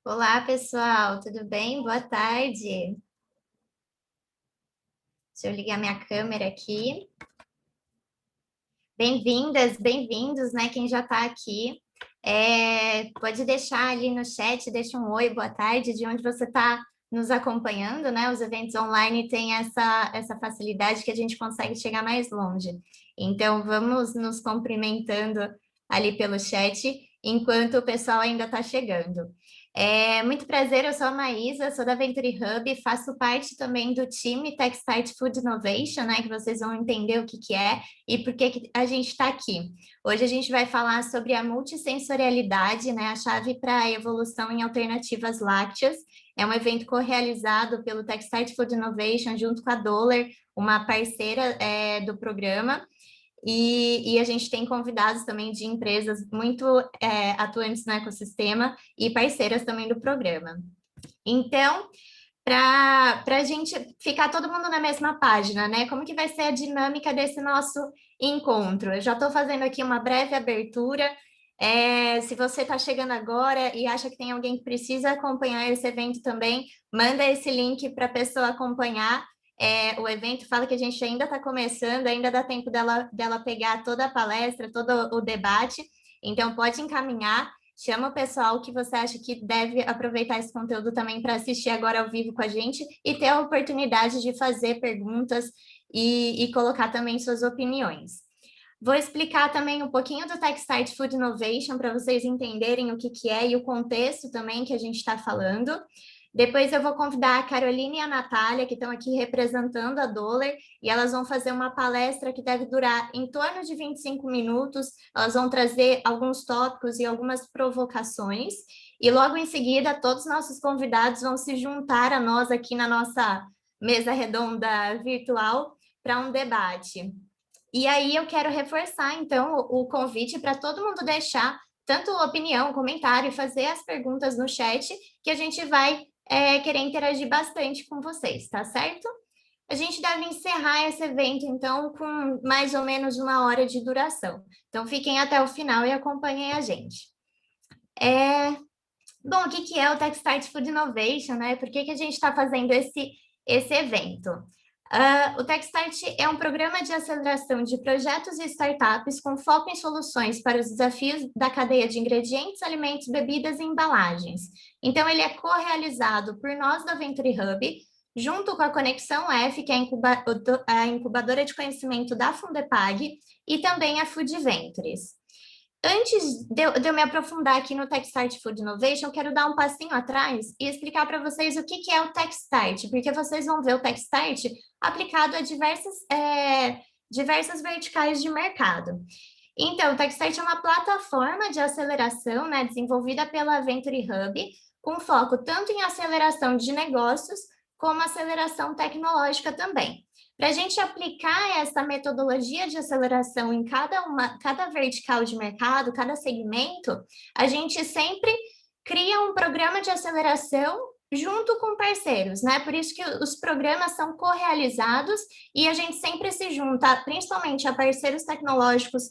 Olá, pessoal, tudo bem? Boa tarde. Deixa eu ligar minha câmera aqui. Bem-vindas, bem-vindos, né? Quem já está aqui. Pode deixar ali no chat, deixa um oi, boa tarde, de onde você está nos acompanhando, né? Os eventos online têm essa facilidade que a gente consegue chegar mais longe. Então, vamos nos cumprimentando ali pelo chat, enquanto o pessoal ainda está chegando. Muito prazer, eu sou a Maísa, sou da Venture Hub, faço parte também do time TechStart Food Innovation, né? Que vocês vão entender o que é e por que a gente está aqui. Hoje a gente vai falar sobre a multissensorialidade, né, a chave para a evolução em alternativas lácteas. É um evento co-realizado pelo TechStart Food Innovation junto com a Dollar, uma parceira do programa. E a gente tem convidados também de empresas muito atuantes no ecossistema e parceiras também do programa. Então, para a gente ficar todo mundo na mesma página, né? Como que vai ser a dinâmica desse nosso encontro? Eu já estou fazendo aqui uma breve abertura. Se você está chegando agora e acha que tem alguém que precisa acompanhar esse evento também, manda esse link para a pessoa acompanhar o evento. Fala que a gente ainda está começando, ainda dá tempo dela pegar toda a palestra, todo o debate. Então, pode encaminhar. Chama o pessoal que você acha que deve aproveitar esse conteúdo também para assistir agora ao vivo com a gente e ter a oportunidade de fazer perguntas e colocar também suas opiniões. Vou explicar também um pouquinho do TechStart Food Innovation para vocês entenderem o que é e o contexto também que a gente está falando. Depois eu vou convidar a Carolina e a Natália, que estão aqui representando a Dollar, e elas vão fazer uma palestra que deve durar em torno de 25 minutos. Elas vão trazer alguns tópicos e algumas provocações, e logo em seguida todos os nossos convidados vão se juntar a nós aqui na nossa mesa redonda virtual para um debate. E aí eu quero reforçar, então, o convite para todo mundo deixar tanto opinião, comentário e fazer as perguntas no chat, que a gente vai querer interagir bastante com vocês, tá certo? A gente deve encerrar esse evento, então, com mais ou menos 1 hora de duração. Então, fiquem até o final e acompanhem a gente. Bom, o que é o TechStart Food Innovation, né? Por que a gente está fazendo esse evento? O TechStart é um programa de aceleração de projetos e startups com foco em soluções para os desafios da cadeia de ingredientes, alimentos, bebidas e embalagens. Então, ele é co-realizado por nós da Venture Hub, junto com a Conexão F, que é a incubadora de conhecimento da Fundepag, e também a Food Ventures. Antes de eu me aprofundar aqui no TechStart Food Innovation, eu quero dar um passinho atrás e explicar para vocês o que é o TechStart, porque vocês vão ver o TechStart aplicado a diversas verticais de mercado. Então, o TechStart é uma plataforma de aceleração, né, desenvolvida pela Venture Hub, com foco tanto em aceleração de negócios, como aceleração tecnológica também. Para a gente aplicar essa metodologia de aceleração em cada vertical de mercado, cada segmento, a gente sempre cria um programa de aceleração junto com parceiros, né? Por isso que os programas são co-realizados e a gente sempre se junta, principalmente a parceiros tecnológicos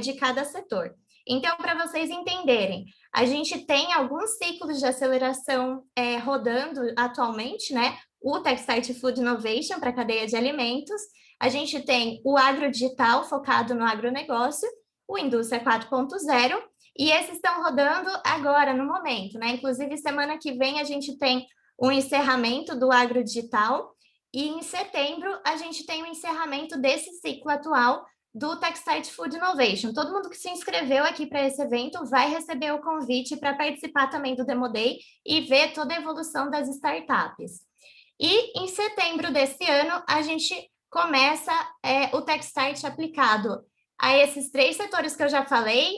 de cada setor. Então, para vocês entenderem, a gente tem alguns ciclos de aceleração rodando atualmente, né? O TechStart Food Innovation para a cadeia de alimentos, a gente tem o agrodigital focado no agronegócio, o Indústria 4.0, e esses estão rodando agora, no momento, né? Inclusive, semana que vem a gente tem um encerramento do agrodigital, e em setembro a gente tem o encerramento desse ciclo atual do TechStart Food Innovation. Todo mundo que se inscreveu aqui para esse evento vai receber o convite para participar também do Demo Day e ver toda a evolução das startups. E em setembro desse ano, a gente começa o TechStart aplicado a esses 3 setores que eu já falei,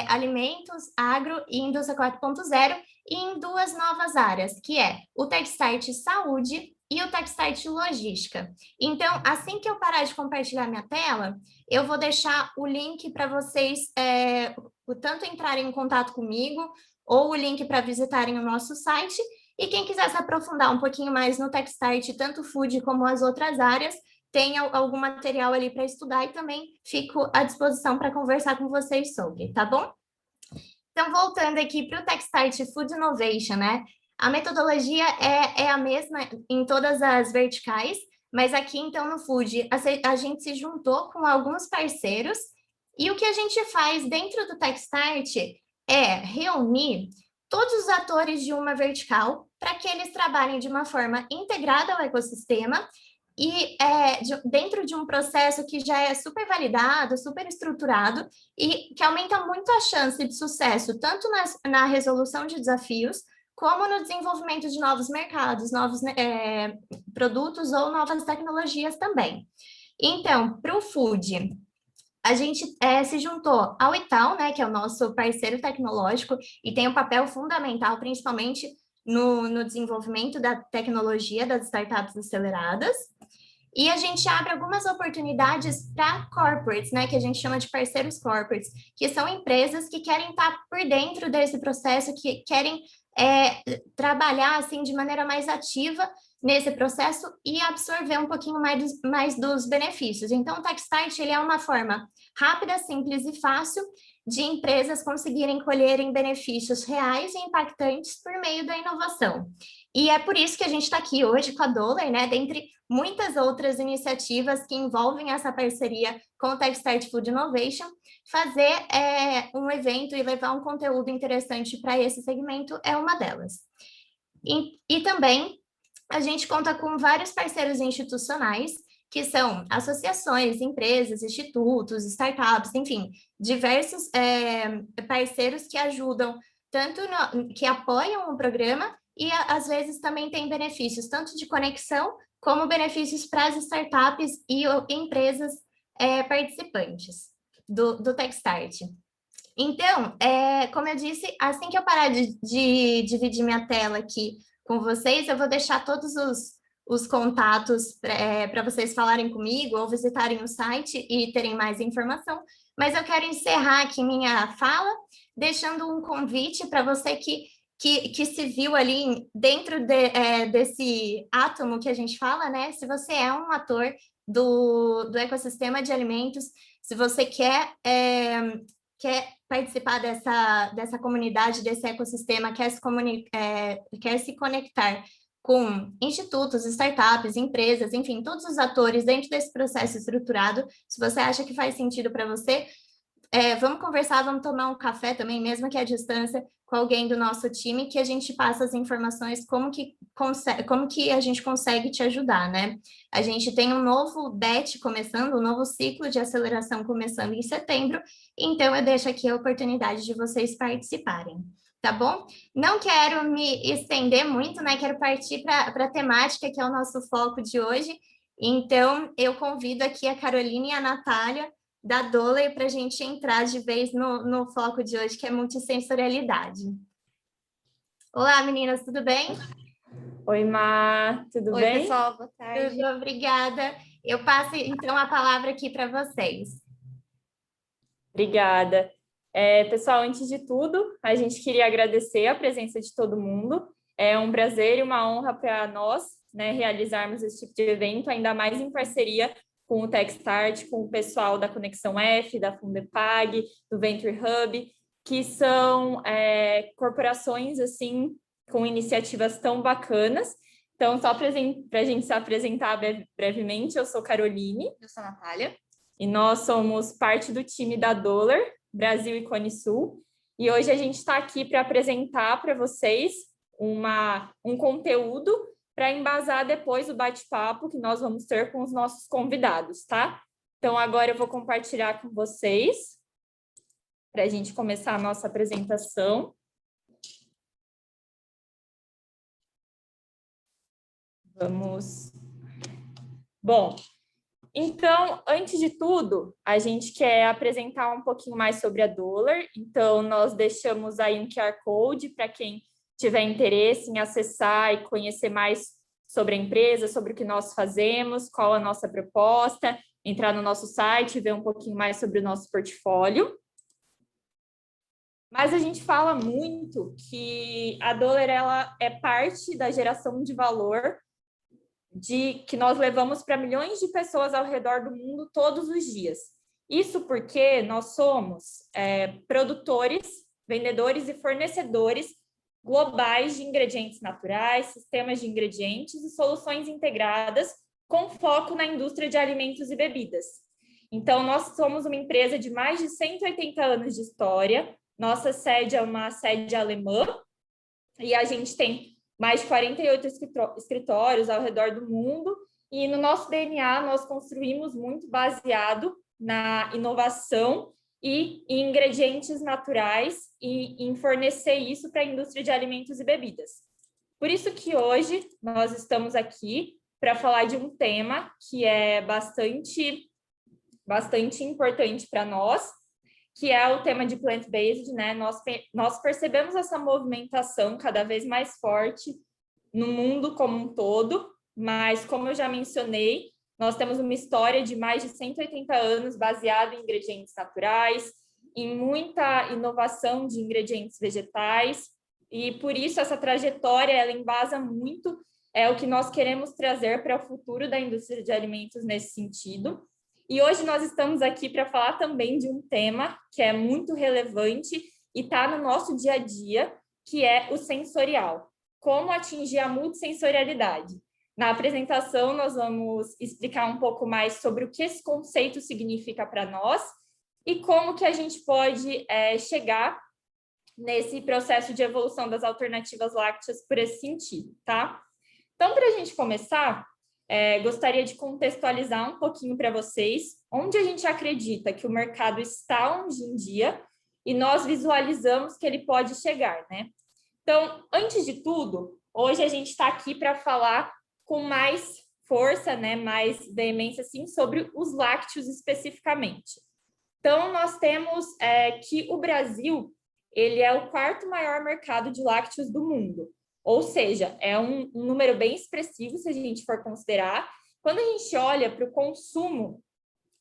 alimentos, agro e indústria 4.0, e em 2 novas áreas, que é o TechStart Saúde e o TechStart Logística. Então, assim que eu parar de compartilhar minha tela, eu vou deixar o link para vocês, tanto entrarem em contato comigo, ou o link para visitarem o nosso site, e quem quiser se aprofundar um pouquinho mais no TechStart, tanto Food como as outras áreas, tem algum material ali para estudar e também fico à disposição para conversar com vocês sobre, tá bom? Então, voltando aqui para o Techstart Food Innovation, né? A metodologia é a mesma em todas as verticais, mas aqui, então, no Food, a gente se juntou com alguns parceiros e o que a gente faz dentro do Techstart é reunir todos os atores de uma vertical para que eles trabalhem de uma forma integrada ao ecossistema e dentro de um processo que já é super validado, super estruturado e que aumenta muito a chance de sucesso, tanto na resolução de desafios, como no desenvolvimento de novos mercados, novos produtos ou novas tecnologias também. Então, para o Food, a gente se juntou ao Itaú, né, que é o nosso parceiro tecnológico e tem um papel fundamental, principalmente no desenvolvimento da tecnologia das startups aceleradas. E a gente abre algumas oportunidades para corporates, né, que a gente chama de parceiros corporates, que são empresas que querem estar por dentro desse processo, que querem trabalhar assim de maneira mais ativa nesse processo e absorver um pouquinho mais dos benefícios. Então, o Techstart ele é uma forma rápida, simples e fácil de empresas conseguirem colherem benefícios reais e impactantes por meio da inovação. E é por isso que a gente está aqui hoje com a Dollar, né, dentre muitas outras iniciativas que envolvem essa parceria com o Techstart Food Innovation, fazer um evento e levar um conteúdo interessante para esse segmento é uma delas. E também a gente conta com vários parceiros institucionais, que são associações, empresas, institutos, startups, enfim, diversos parceiros que ajudam, que apoiam o programa e às vezes também tem benefícios, tanto de conexão, como benefícios para as startups e empresas participantes do Techstart. Então, como eu disse, assim que eu parar de dividir minha tela aqui com vocês, eu vou deixar todos os contatos para vocês falarem comigo ou visitarem o site e terem mais informação, mas eu quero encerrar aqui minha fala, deixando um convite para você que se viu ali dentro desse átomo que a gente fala, né? Se você é um ator do ecossistema de alimentos, se você quer participar dessa comunidade, desse ecossistema, quer se conectar com institutos, startups, empresas, enfim, todos os atores dentro desse processo estruturado, se você acha que faz sentido para você, vamos conversar, vamos tomar um café também, mesmo que à distância, com alguém do nosso time, que a gente passa as informações, como que a gente consegue te ajudar, né? A gente tem um novo BET começando, um novo ciclo de aceleração começando em setembro, então eu deixo aqui a oportunidade de vocês participarem, tá bom? Não quero me estender muito, né? Quero partir para a temática, que é o nosso foco de hoje, então eu convido aqui a Carolina e a Natália, da Dollar para a gente entrar de vez no foco de hoje, que é multissensorialidade. Olá, meninas, tudo bem? Oi, Má, tudo bem? Oi, pessoal, boa tarde. Tudo, obrigada. Eu passo, então, a palavra aqui para vocês. Obrigada. Pessoal, antes de tudo, a gente queria agradecer a presença de todo mundo. É um prazer e uma honra para nós, né, realizarmos esse tipo de evento, ainda mais em parceria com o Techstart, com o pessoal da Conexão F, da Fundepag, do Venture Hub, que são corporações assim com iniciativas tão bacanas. Então, só para a gente se apresentar brevemente, eu sou Caroline. Eu sou a Natália. E nós somos parte do time da Dollar, Brasil e Cone Sul. E hoje a gente está aqui para apresentar para vocês um conteúdo para embasar depois o bate-papo que nós vamos ter com os nossos convidados, tá? Então, agora eu vou compartilhar com vocês para a gente começar a nossa apresentação. Vamos. Bom, então, antes de tudo, a gente quer apresentar um pouquinho mais sobre a Dollar. Então, nós deixamos aí um QR Code para quem tiver interesse em acessar e conhecer mais sobre a empresa, sobre o que nós fazemos, qual a nossa proposta, entrar no nosso site e ver um pouquinho mais sobre o nosso portfólio. Mas a gente fala muito que a Dollar ela é parte da geração de valor que nós levamos para milhões de pessoas ao redor do mundo todos os dias. Isso porque nós somos produtores vendedores e fornecedores globais de ingredientes naturais, sistemas de ingredientes e soluções integradas com foco na indústria de alimentos e bebidas. Então, nós somos uma empresa de mais de 180 anos de história, nossa sede é uma sede alemã e a gente tem mais de 48 escritórios ao redor do mundo e no nosso DNA nós construímos muito baseado na inovação e em ingredientes naturais e em fornecer isso para a indústria de alimentos e bebidas. Por isso que hoje nós estamos aqui para falar de um tema que é bastante importante para nós, que é o tema de plant-based, né? Nós percebemos essa movimentação cada vez mais forte no mundo como um todo, mas como eu já mencionei, nós temos uma história de mais de 180 anos baseada em ingredientes naturais, em muita inovação de ingredientes vegetais, e por isso essa trajetória, ela embasa muito o que nós queremos trazer para o futuro da indústria de alimentos nesse sentido. E hoje nós estamos aqui para falar também de um tema que é muito relevante e está no nosso dia a dia, que é o sensorial. Como atingir a multissensorialidade. Na apresentação, nós vamos explicar um pouco mais sobre o que esse conceito significa para nós e como que a gente pode chegar nesse processo de evolução das alternativas lácteas por esse sentido, tá? Então, para a gente começar, gostaria de contextualizar um pouquinho para vocês onde a gente acredita que o mercado está hoje em dia e nós visualizamos que ele pode chegar, né? Então, antes de tudo, hoje a gente está aqui para falar com mais força, né, mais veemência, assim, sobre os lácteos especificamente. Então, nós temos que o Brasil, ele é o quarto maior mercado de lácteos do mundo. Ou seja, é um número bem expressivo, se a gente for considerar. Quando a gente olha para o consumo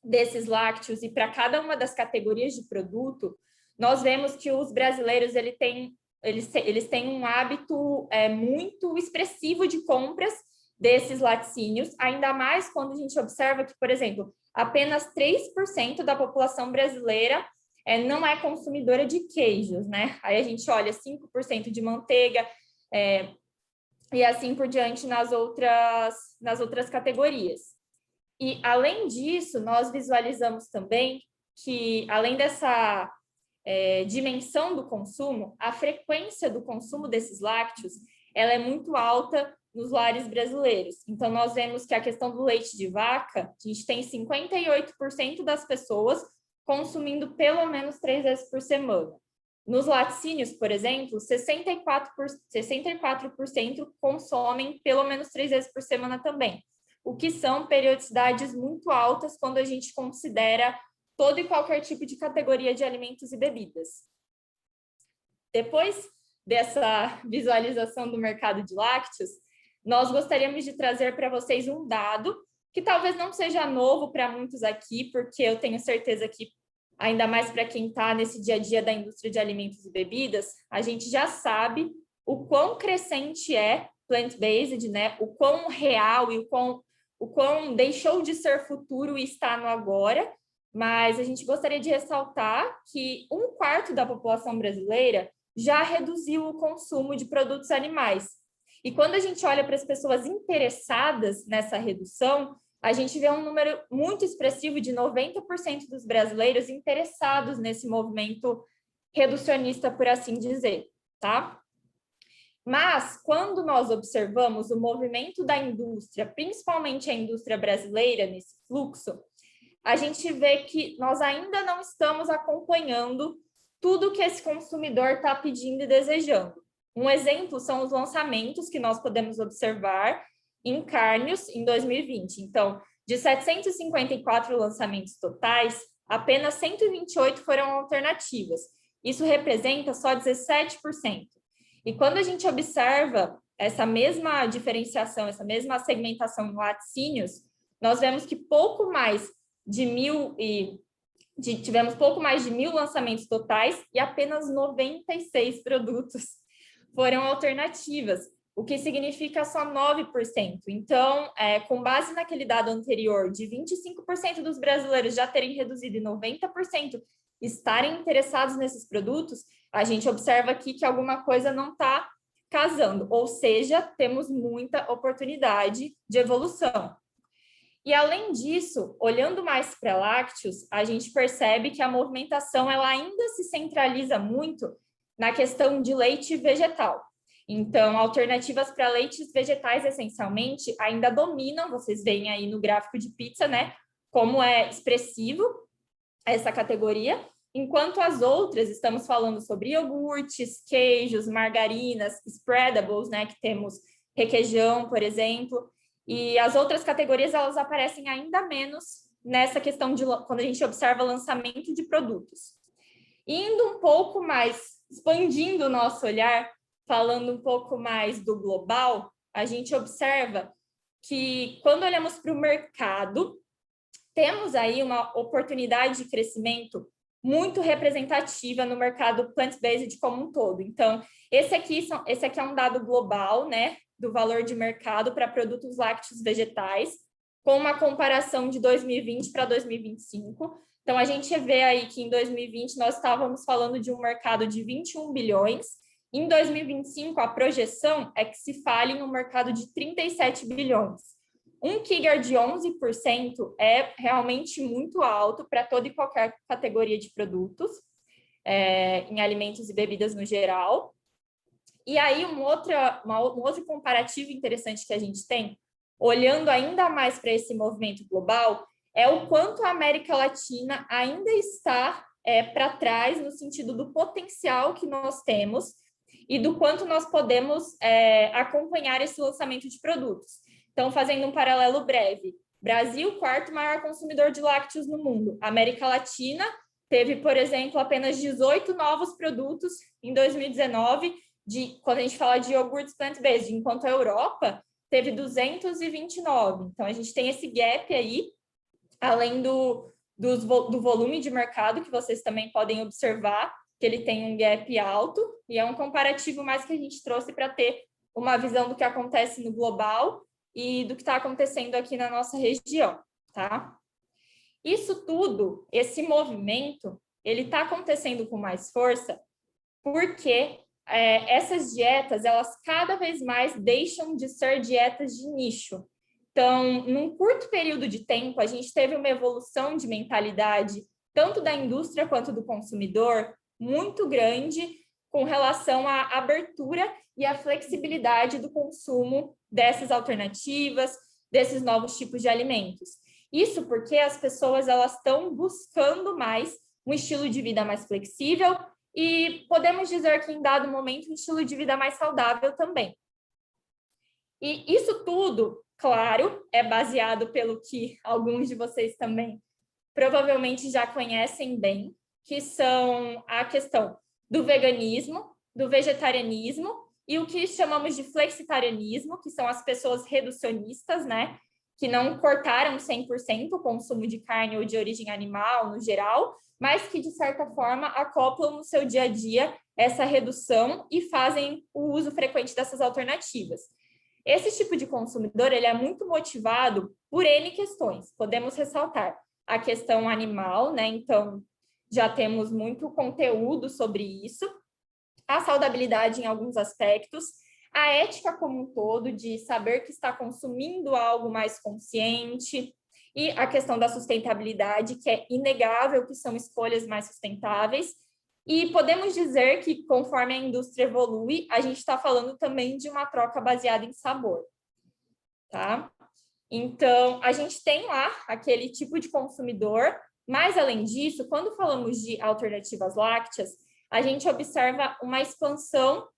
desses lácteos e para cada uma das categorias de produto, nós vemos que os brasileiros eles têm um hábito muito expressivo de compras desses laticínios, ainda mais quando a gente observa que, por exemplo, apenas 3% da população brasileira não é consumidora de queijos, né? Aí a gente olha 5% de manteiga, e assim por diante nas outras categorias. E, além disso, nós visualizamos também que, além dessa dimensão do consumo, a frequência do consumo desses lácteos ela é muito alta nos lares brasileiros. Então, nós vemos que a questão do leite de vaca, a gente tem 58% das pessoas consumindo pelo menos 3 vezes por semana. Nos laticínios, por exemplo, 64% consomem pelo menos 3 vezes por semana também, o que são periodicidades muito altas quando a gente considera todo e qualquer tipo de categoria de alimentos e bebidas. Depois dessa visualização do mercado de lácteos, nós gostaríamos de trazer para vocês um dado que talvez não seja novo para muitos aqui, porque eu tenho certeza que, ainda mais para quem está nesse dia a dia da indústria de alimentos e bebidas, a gente já sabe o quão crescente é plant-based, né? O quão real e o quão deixou de ser futuro e está no agora, mas a gente gostaria de ressaltar que 1/4 da população brasileira já reduziu o consumo de produtos animais. E quando a gente olha para as pessoas interessadas nessa redução, a gente vê um número muito expressivo de 90% dos brasileiros interessados nesse movimento reducionista, por assim dizer, tá? Mas, quando nós observamos o movimento da indústria, principalmente a indústria brasileira nesse fluxo, a gente vê que nós ainda não estamos acompanhando tudo que esse consumidor está pedindo e desejando. Um exemplo são os lançamentos que nós podemos observar em carnes em 2020. Então, de 754 lançamentos totais, apenas 128 foram alternativas. Isso representa só 17%. E quando a gente observa essa mesma diferenciação, essa mesma segmentação em laticínios, nós vemos que tivemos pouco mais de 1.000 lançamentos totais e apenas 96 produtos foram alternativas, o que significa só 9%. Então, com base naquele dado anterior de 25% dos brasileiros já terem reduzido e 90% estarem interessados nesses produtos, a gente observa aqui que alguma coisa não está casando, ou seja, temos muita oportunidade de evolução. E, além disso, olhando mais para lácteos, a gente percebe que a movimentação ela ainda se centraliza muito na questão de leite vegetal. Então, alternativas para leites vegetais, essencialmente, ainda dominam, vocês veem aí no gráfico de pizza, né? Como é expressivo essa categoria, enquanto as outras, estamos falando sobre iogurtes, queijos, margarinas, spreadables, né? Que temos requeijão, por exemplo, e as outras categorias, elas aparecem ainda menos nessa questão de quando a gente observa lançamento de produtos. Indo um pouco mais, expandindo o nosso olhar, falando um pouco mais do global, a gente observa que quando olhamos para o mercado, temos aí uma oportunidade de crescimento muito representativa no mercado plant-based como um todo. Então, esse aqui é um dado global, né, do valor de mercado para produtos lácteos vegetais, com uma comparação de 2020 para 2025. Então, a gente vê aí que em 2020 nós estávamos falando de um mercado de 21 bilhões. Em 2025, a projeção é que se fale em um mercado de 37 bilhões. Um CAGR de 11% é realmente muito alto para toda e qualquer categoria de produtos, em alimentos e bebidas no geral. E aí, um outro comparativo interessante que a gente tem, olhando ainda mais para esse movimento global, é o quanto a América Latina ainda está para trás no sentido do potencial que nós temos e do quanto nós podemos acompanhar esse lançamento de produtos. Então, fazendo um paralelo breve, Brasil, quarto maior consumidor de lácteos no mundo. América Latina teve, por exemplo, apenas 18 novos produtos em 2019, quando a gente fala de iogurtes plant-based, enquanto a Europa teve 229. Então, a gente tem esse gap aí, além do volume de mercado, que vocês também podem observar, que ele tem um gap alto, e é um comparativo mais que a gente trouxe para ter uma visão do que acontece no global e do que está acontecendo aqui na nossa região, tá? Isso tudo, esse movimento, ele está acontecendo com mais força porque essas dietas, elas cada vez mais deixam de ser dietas de nicho. Então, num curto período de tempo, a gente teve uma evolução de mentalidade, tanto da indústria quanto do consumidor, muito grande com relação à abertura e à flexibilidade do consumo dessas alternativas, desses novos tipos de alimentos. Isso porque as pessoas elas estão buscando mais um estilo de vida mais flexível e podemos dizer que em dado momento um estilo de vida mais saudável também. E isso tudo, claro, é baseado pelo que alguns de vocês também provavelmente já conhecem bem, que são a questão do veganismo, do vegetarianismo e o que chamamos de flexitarianismo, que são as pessoas reducionistas, né? Que não cortaram 100% o consumo de carne ou de origem animal no geral, mas que, de certa forma, acoplam no seu dia a dia essa redução e fazem o uso frequente dessas alternativas. Esse tipo de consumidor ele é muito motivado por N questões. Podemos ressaltar a questão animal, né? Então, já temos muito conteúdo sobre isso, a saudabilidade em alguns aspectos, a ética como um todo, de saber que está consumindo algo mais consciente, e a questão da sustentabilidade, que é inegável que são escolhas mais sustentáveis. E podemos dizer que, conforme a indústria evolui, a gente está falando também de uma troca baseada em sabor, tá? Então, a gente tem lá aquele tipo de consumidor, mas, além disso, quando falamos de alternativas lácteas, a gente observa uma expansão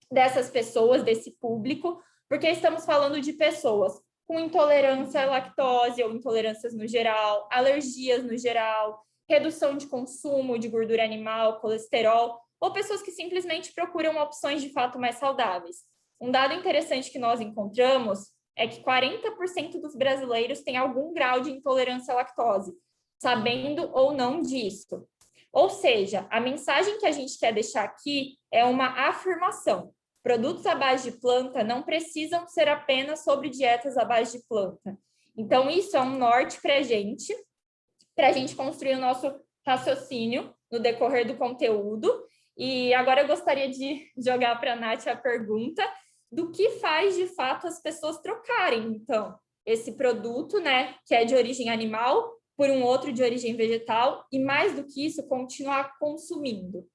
dessas pessoas, desse público, porque estamos falando de pessoas com intolerância à lactose ou intolerâncias no geral, alergias no geral, redução de consumo de gordura animal, colesterol, ou pessoas que simplesmente procuram opções de fato mais saudáveis. Um dado interessante que nós encontramos é que 40% dos brasileiros têm algum grau de intolerância à lactose, sabendo ou não disso. Ou seja, a mensagem que a gente quer deixar aqui é uma afirmação. Produtos à base de planta não precisam ser apenas sobre dietas à base de planta. Então, isso é um norte para a gente construir o nosso raciocínio no decorrer do conteúdo. E agora eu gostaria de jogar para a Nath a pergunta do que faz, de fato, as pessoas trocarem, então, esse produto, né, que é de origem animal, por um outro de origem vegetal, e mais do que isso, continuar consumindo.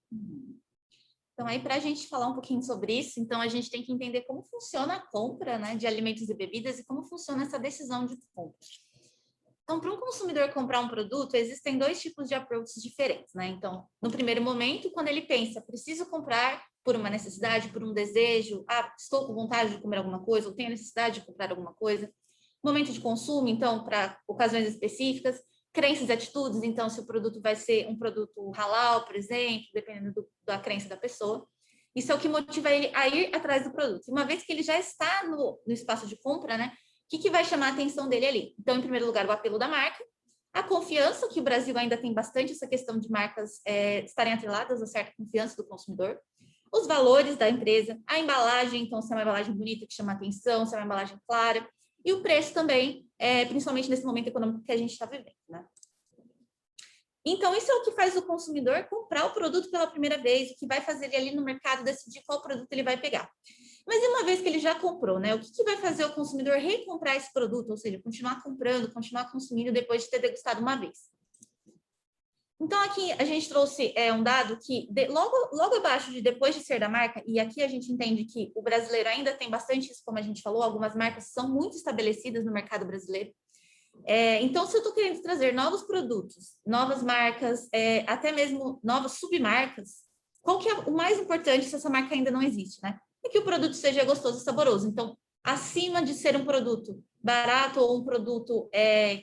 Então, aí, para a gente falar um pouquinho sobre isso, então a gente tem que entender como funciona a compra, né, de alimentos e bebidas e como funciona essa decisão de compra. Então, para um consumidor comprar um produto, existem dois tipos de approaches diferentes, né? Então, no primeiro momento, quando ele pensa, preciso comprar por uma necessidade, por um desejo, estou com vontade de comer alguma coisa, ou tenho necessidade de comprar alguma coisa. Momento de consumo, então, para ocasiões específicas. Crenças e atitudes, então, se o produto vai ser um produto halal, por exemplo, dependendo da crença da pessoa. Isso é o que motiva ele a ir atrás do produto. Uma vez que ele já está no espaço de compra, né? O que vai chamar a atenção dele ali? Então, em primeiro lugar, o apelo da marca, a confiança, que o Brasil ainda tem bastante essa questão de marcas estarem atreladas a certa confiança do consumidor, os valores da empresa, a embalagem, então, se é uma embalagem bonita que chama a atenção, se é uma embalagem clara, e o preço também, principalmente nesse momento econômico que a gente está vivendo, né? Então, isso é o que faz o consumidor comprar o produto pela primeira vez, o que vai fazer ele ali no mercado decidir qual produto ele vai pegar. Mas e uma vez que ele já comprou, né? O que vai fazer o consumidor recomprar esse produto? Ou seja, continuar comprando, continuar consumindo depois de ter degustado uma vez. Então, aqui a gente trouxe um dado que logo abaixo de depois de ser da marca, e aqui a gente entende que o brasileiro ainda tem bastante isso, como a gente falou, algumas marcas são muito estabelecidas no mercado brasileiro. Então, se eu estou querendo trazer novos produtos, novas marcas, até mesmo novas submarcas, qual que é o mais importante se essa marca ainda não existe, né? É que o produto seja gostoso e saboroso. Então, acima de ser um produto barato ou um produto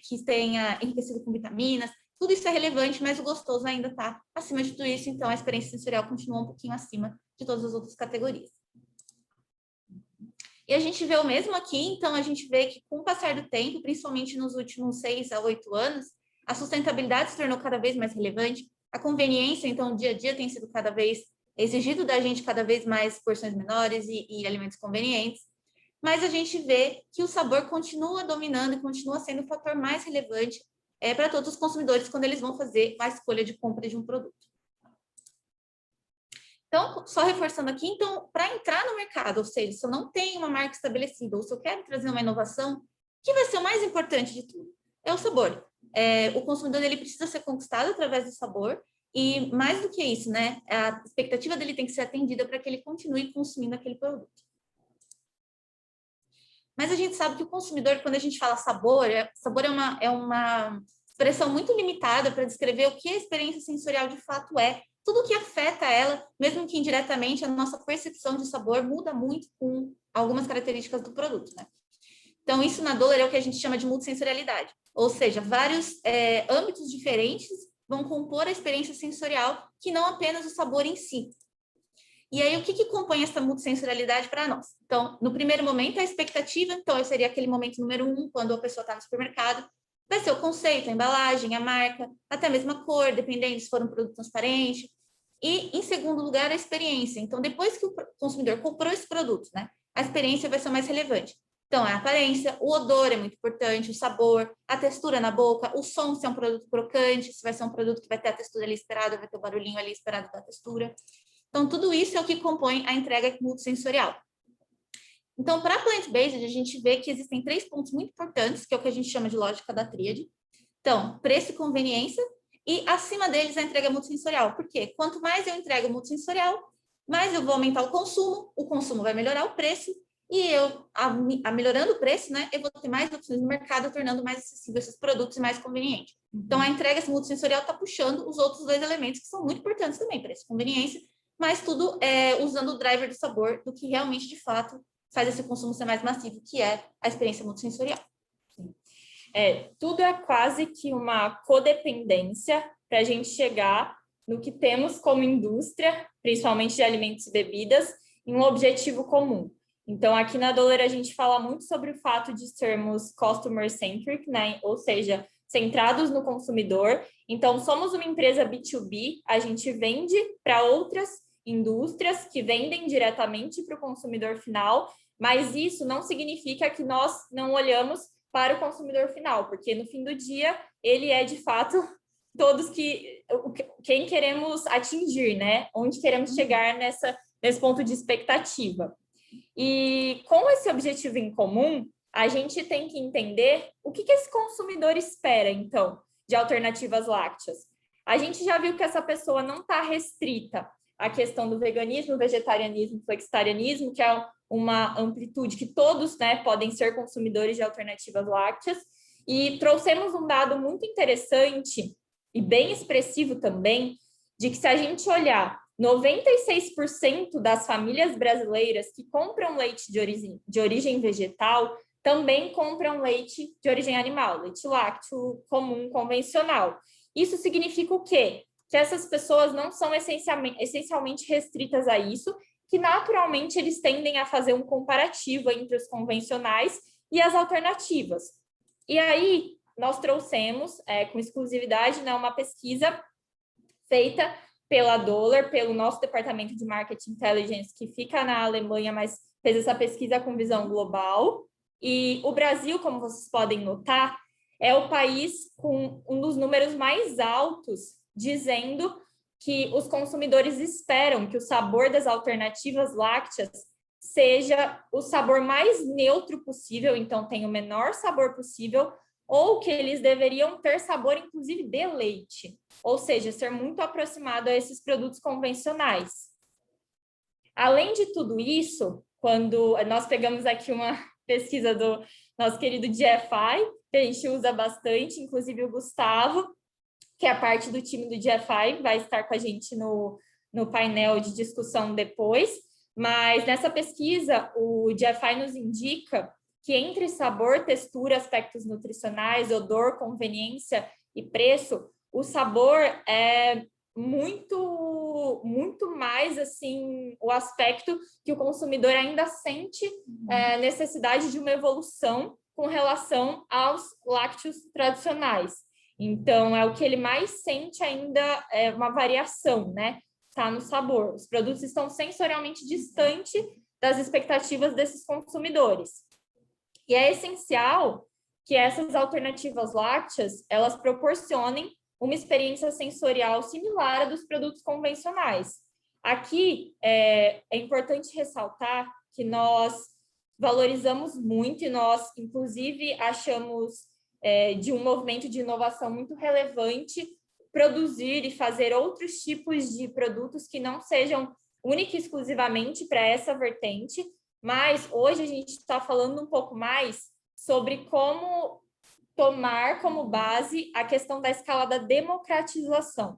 que tenha enriquecido com vitaminas, tudo isso é relevante, mas o gostoso ainda está acima de tudo isso. Então, a experiência sensorial continua um pouquinho acima de todas as outras categorias. E a gente vê o mesmo aqui, então a gente vê que com o passar do tempo, principalmente nos últimos 6 a 8 anos, a sustentabilidade se tornou cada vez mais relevante, a conveniência, então, o dia a dia tem sido cada vez exigido da gente cada vez mais porções menores e alimentos convenientes, mas a gente vê que o sabor continua dominando e continua sendo o fator mais relevante para todos os consumidores quando eles vão fazer a escolha de compra de um produto. Então, só reforçando aqui, então, para entrar no mercado, ou seja, se eu não tenho uma marca estabelecida ou se eu quero trazer uma inovação, o que vai ser o mais importante de tudo? É o sabor. O consumidor ele precisa ser conquistado através do sabor e, mais do que isso, né, a expectativa dele tem que ser atendida para que ele continue consumindo aquele produto. Mas a gente sabe que o consumidor, quando a gente fala sabor, sabor é uma expressão muito limitada para descrever o que a experiência sensorial de fato é. Tudo que afeta ela, mesmo que indiretamente, a nossa percepção de sabor muda muito com algumas características do produto, né? Então, isso na Doller é o que a gente chama de multissensorialidade. Ou seja, vários âmbitos diferentes vão compor a experiência sensorial, que não apenas o sabor em si. E aí, o que compõe essa multissensorialidade para nós? Então, no primeiro momento, a expectativa, então, seria aquele momento número 1, quando a pessoa está no supermercado, vai ser o conceito, a embalagem, a marca, até mesmo a cor, dependendo se for um produto transparente. E, em segundo lugar, a experiência. Então, depois que o consumidor comprou esse produto, né, a experiência vai ser mais relevante. Então, a aparência, o odor é muito importante, o sabor, a textura na boca, o som, se é um produto crocante, se vai ser um produto que vai ter a textura ali esperada, vai ter o barulhinho ali esperado da textura. Então, tudo isso é o que compõe a entrega multissensorial. Então, para a plant-based, a gente vê que existem 3 pontos muito importantes, que é o que a gente chama de lógica da tríade. Então, preço e conveniência, e acima deles a entrega multissensorial. Por quê? Quanto mais eu entrego multissensorial, mais eu vou aumentar o consumo vai melhorar o preço, e eu, melhorando o preço, né, eu vou ter mais opções no mercado, tornando mais acessíveis esses produtos e mais conveniente. Então, a entrega multissensorial está puxando os outros 2 elementos que são muito importantes também, preço e conveniência, mas tudo usando o driver do sabor, do que realmente, de fato, faz esse consumo ser mais massivo, que é a experiência multissensorial. Tudo é quase que uma codependência para a gente chegar no que temos como indústria, principalmente de alimentos e bebidas, em um objetivo comum. Então, aqui na Doller, a gente fala muito sobre o fato de sermos customer-centric, né? Ou seja, centrados no consumidor. Então, somos uma empresa B2B, a gente vende para outras indústrias que vendem diretamente para o consumidor final, mas isso não significa que nós não olhamos para o consumidor final, porque no fim do dia ele é de fato quem queremos atingir, né? Onde queremos chegar nesse ponto de expectativa. E com esse objetivo em comum, a gente tem que entender o que esse consumidor espera, então, de alternativas lácteas. A gente já viu que essa pessoa não está restrita à questão do veganismo, vegetarianismo, flexitarianismo, que é uma amplitude que todos, né, podem ser consumidores de alternativas lácteas. E trouxemos um dado muito interessante e bem expressivo também, de que se a gente olhar 96% das famílias brasileiras que compram leite de origem vegetal também compram leite de origem animal, leite lácteo comum, convencional. Isso significa o quê? Que essas pessoas não são essencialmente restritas a isso, que naturalmente eles tendem a fazer um comparativo entre os convencionais e as alternativas. E aí, nós trouxemos, com exclusividade, né, uma pesquisa feita pela Doller, pelo nosso departamento de Market Intelligence, que fica na Alemanha, mas fez essa pesquisa com visão global. E o Brasil, como vocês podem notar, é o país com um dos números mais altos, dizendo que os consumidores esperam que o sabor das alternativas lácteas seja o sabor mais neutro possível, então tem o menor sabor possível, ou que eles deveriam ter sabor, inclusive, de leite, ou seja, ser muito aproximado a esses produtos convencionais. Além de tudo isso, quando nós pegamos aqui uma pesquisa do nosso querido GFI, que a gente usa bastante, inclusive o Gustavo, que é a parte do time do GFI, vai estar com a gente no painel de discussão depois, mas nessa pesquisa o GFI nos indica que entre sabor, textura, aspectos nutricionais, odor, conveniência e preço, o sabor é muito mais assim o aspecto que o consumidor ainda sente necessidade de uma evolução com relação aos lácteos tradicionais. Então, é o que ele mais sente ainda, é uma variação, né? Tá no sabor. Os produtos estão sensorialmente distantes das expectativas desses consumidores. E é essencial que essas alternativas lácteas, elas proporcionem uma experiência sensorial similar à dos produtos convencionais. Aqui, é importante ressaltar que nós valorizamos muito e nós, inclusive, achamos de um movimento de inovação muito relevante produzir e fazer outros tipos de produtos que não sejam única e exclusivamente para essa vertente, mas hoje a gente está falando um pouco mais sobre como tomar como base a questão da escala da democratização.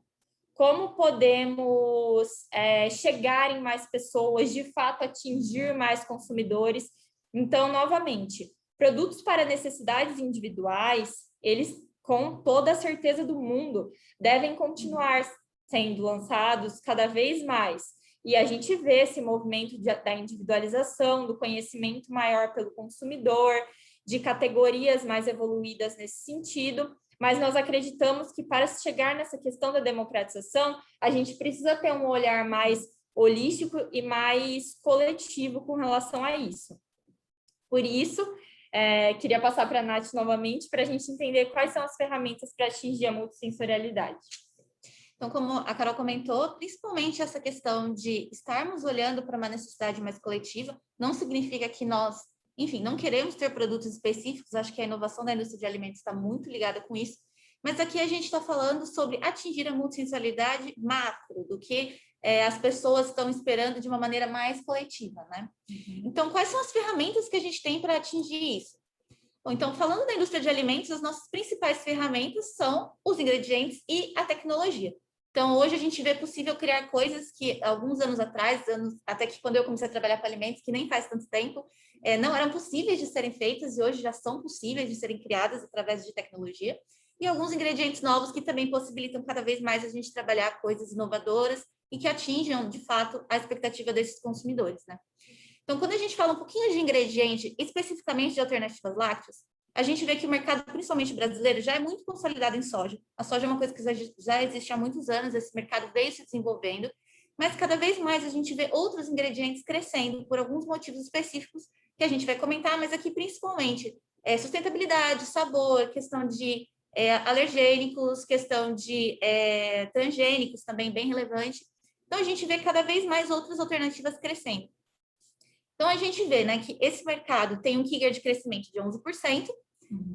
Como podemos chegar em mais pessoas, de fato atingir mais consumidores. Então, novamente, produtos para necessidades individuais, eles, com toda a certeza do mundo, devem continuar sendo lançados cada vez mais. E a gente vê esse movimento da individualização, do conhecimento maior pelo consumidor, de categorias mais evoluídas nesse sentido, mas nós acreditamos que para chegar nessa questão da democratização, a gente precisa ter um olhar mais holístico e mais coletivo com relação a isso. Por isso, queria passar para a Nath novamente para a gente entender quais são as ferramentas para atingir a multissensorialidade. Então, como a Carol comentou, principalmente essa questão de estarmos olhando para uma necessidade mais coletiva, não significa que nós, enfim, não queremos ter produtos específicos, acho que a inovação da indústria de alimentos está muito ligada com isso, mas aqui a gente está falando sobre atingir a multissensorialidade macro, do que as pessoas estão esperando de uma maneira mais coletiva, né? Então, quais são as ferramentas que a gente tem para atingir isso? Bom, então, falando da indústria de alimentos, as nossas principais ferramentas são os ingredientes e a tecnologia. Então, hoje a gente vê possível criar coisas que alguns anos atrás, até que quando eu comecei a trabalhar com alimentos, que nem faz tanto tempo, não eram possíveis de serem feitas e hoje já são possíveis de serem criadas através de tecnologia. E alguns ingredientes novos que também possibilitam cada vez mais a gente trabalhar coisas inovadoras e que atinjam, de fato, a expectativa desses consumidores, né? Então, quando a gente fala um pouquinho de ingrediente, especificamente de alternativas lácteas, a gente vê que o mercado, principalmente brasileiro, já é muito consolidado em soja. A soja é uma coisa que já existe há muitos anos, esse mercado veio se desenvolvendo, mas cada vez mais a gente vê outros ingredientes crescendo por alguns motivos específicos que a gente vai comentar, mas aqui principalmente sustentabilidade, sabor, questão de alergênicos, questão de transgênicos também bem relevante. Então, a gente vê cada vez mais outras alternativas crescendo. Então, a gente vê, né, que esse mercado tem um CAGR de crescimento de 11%,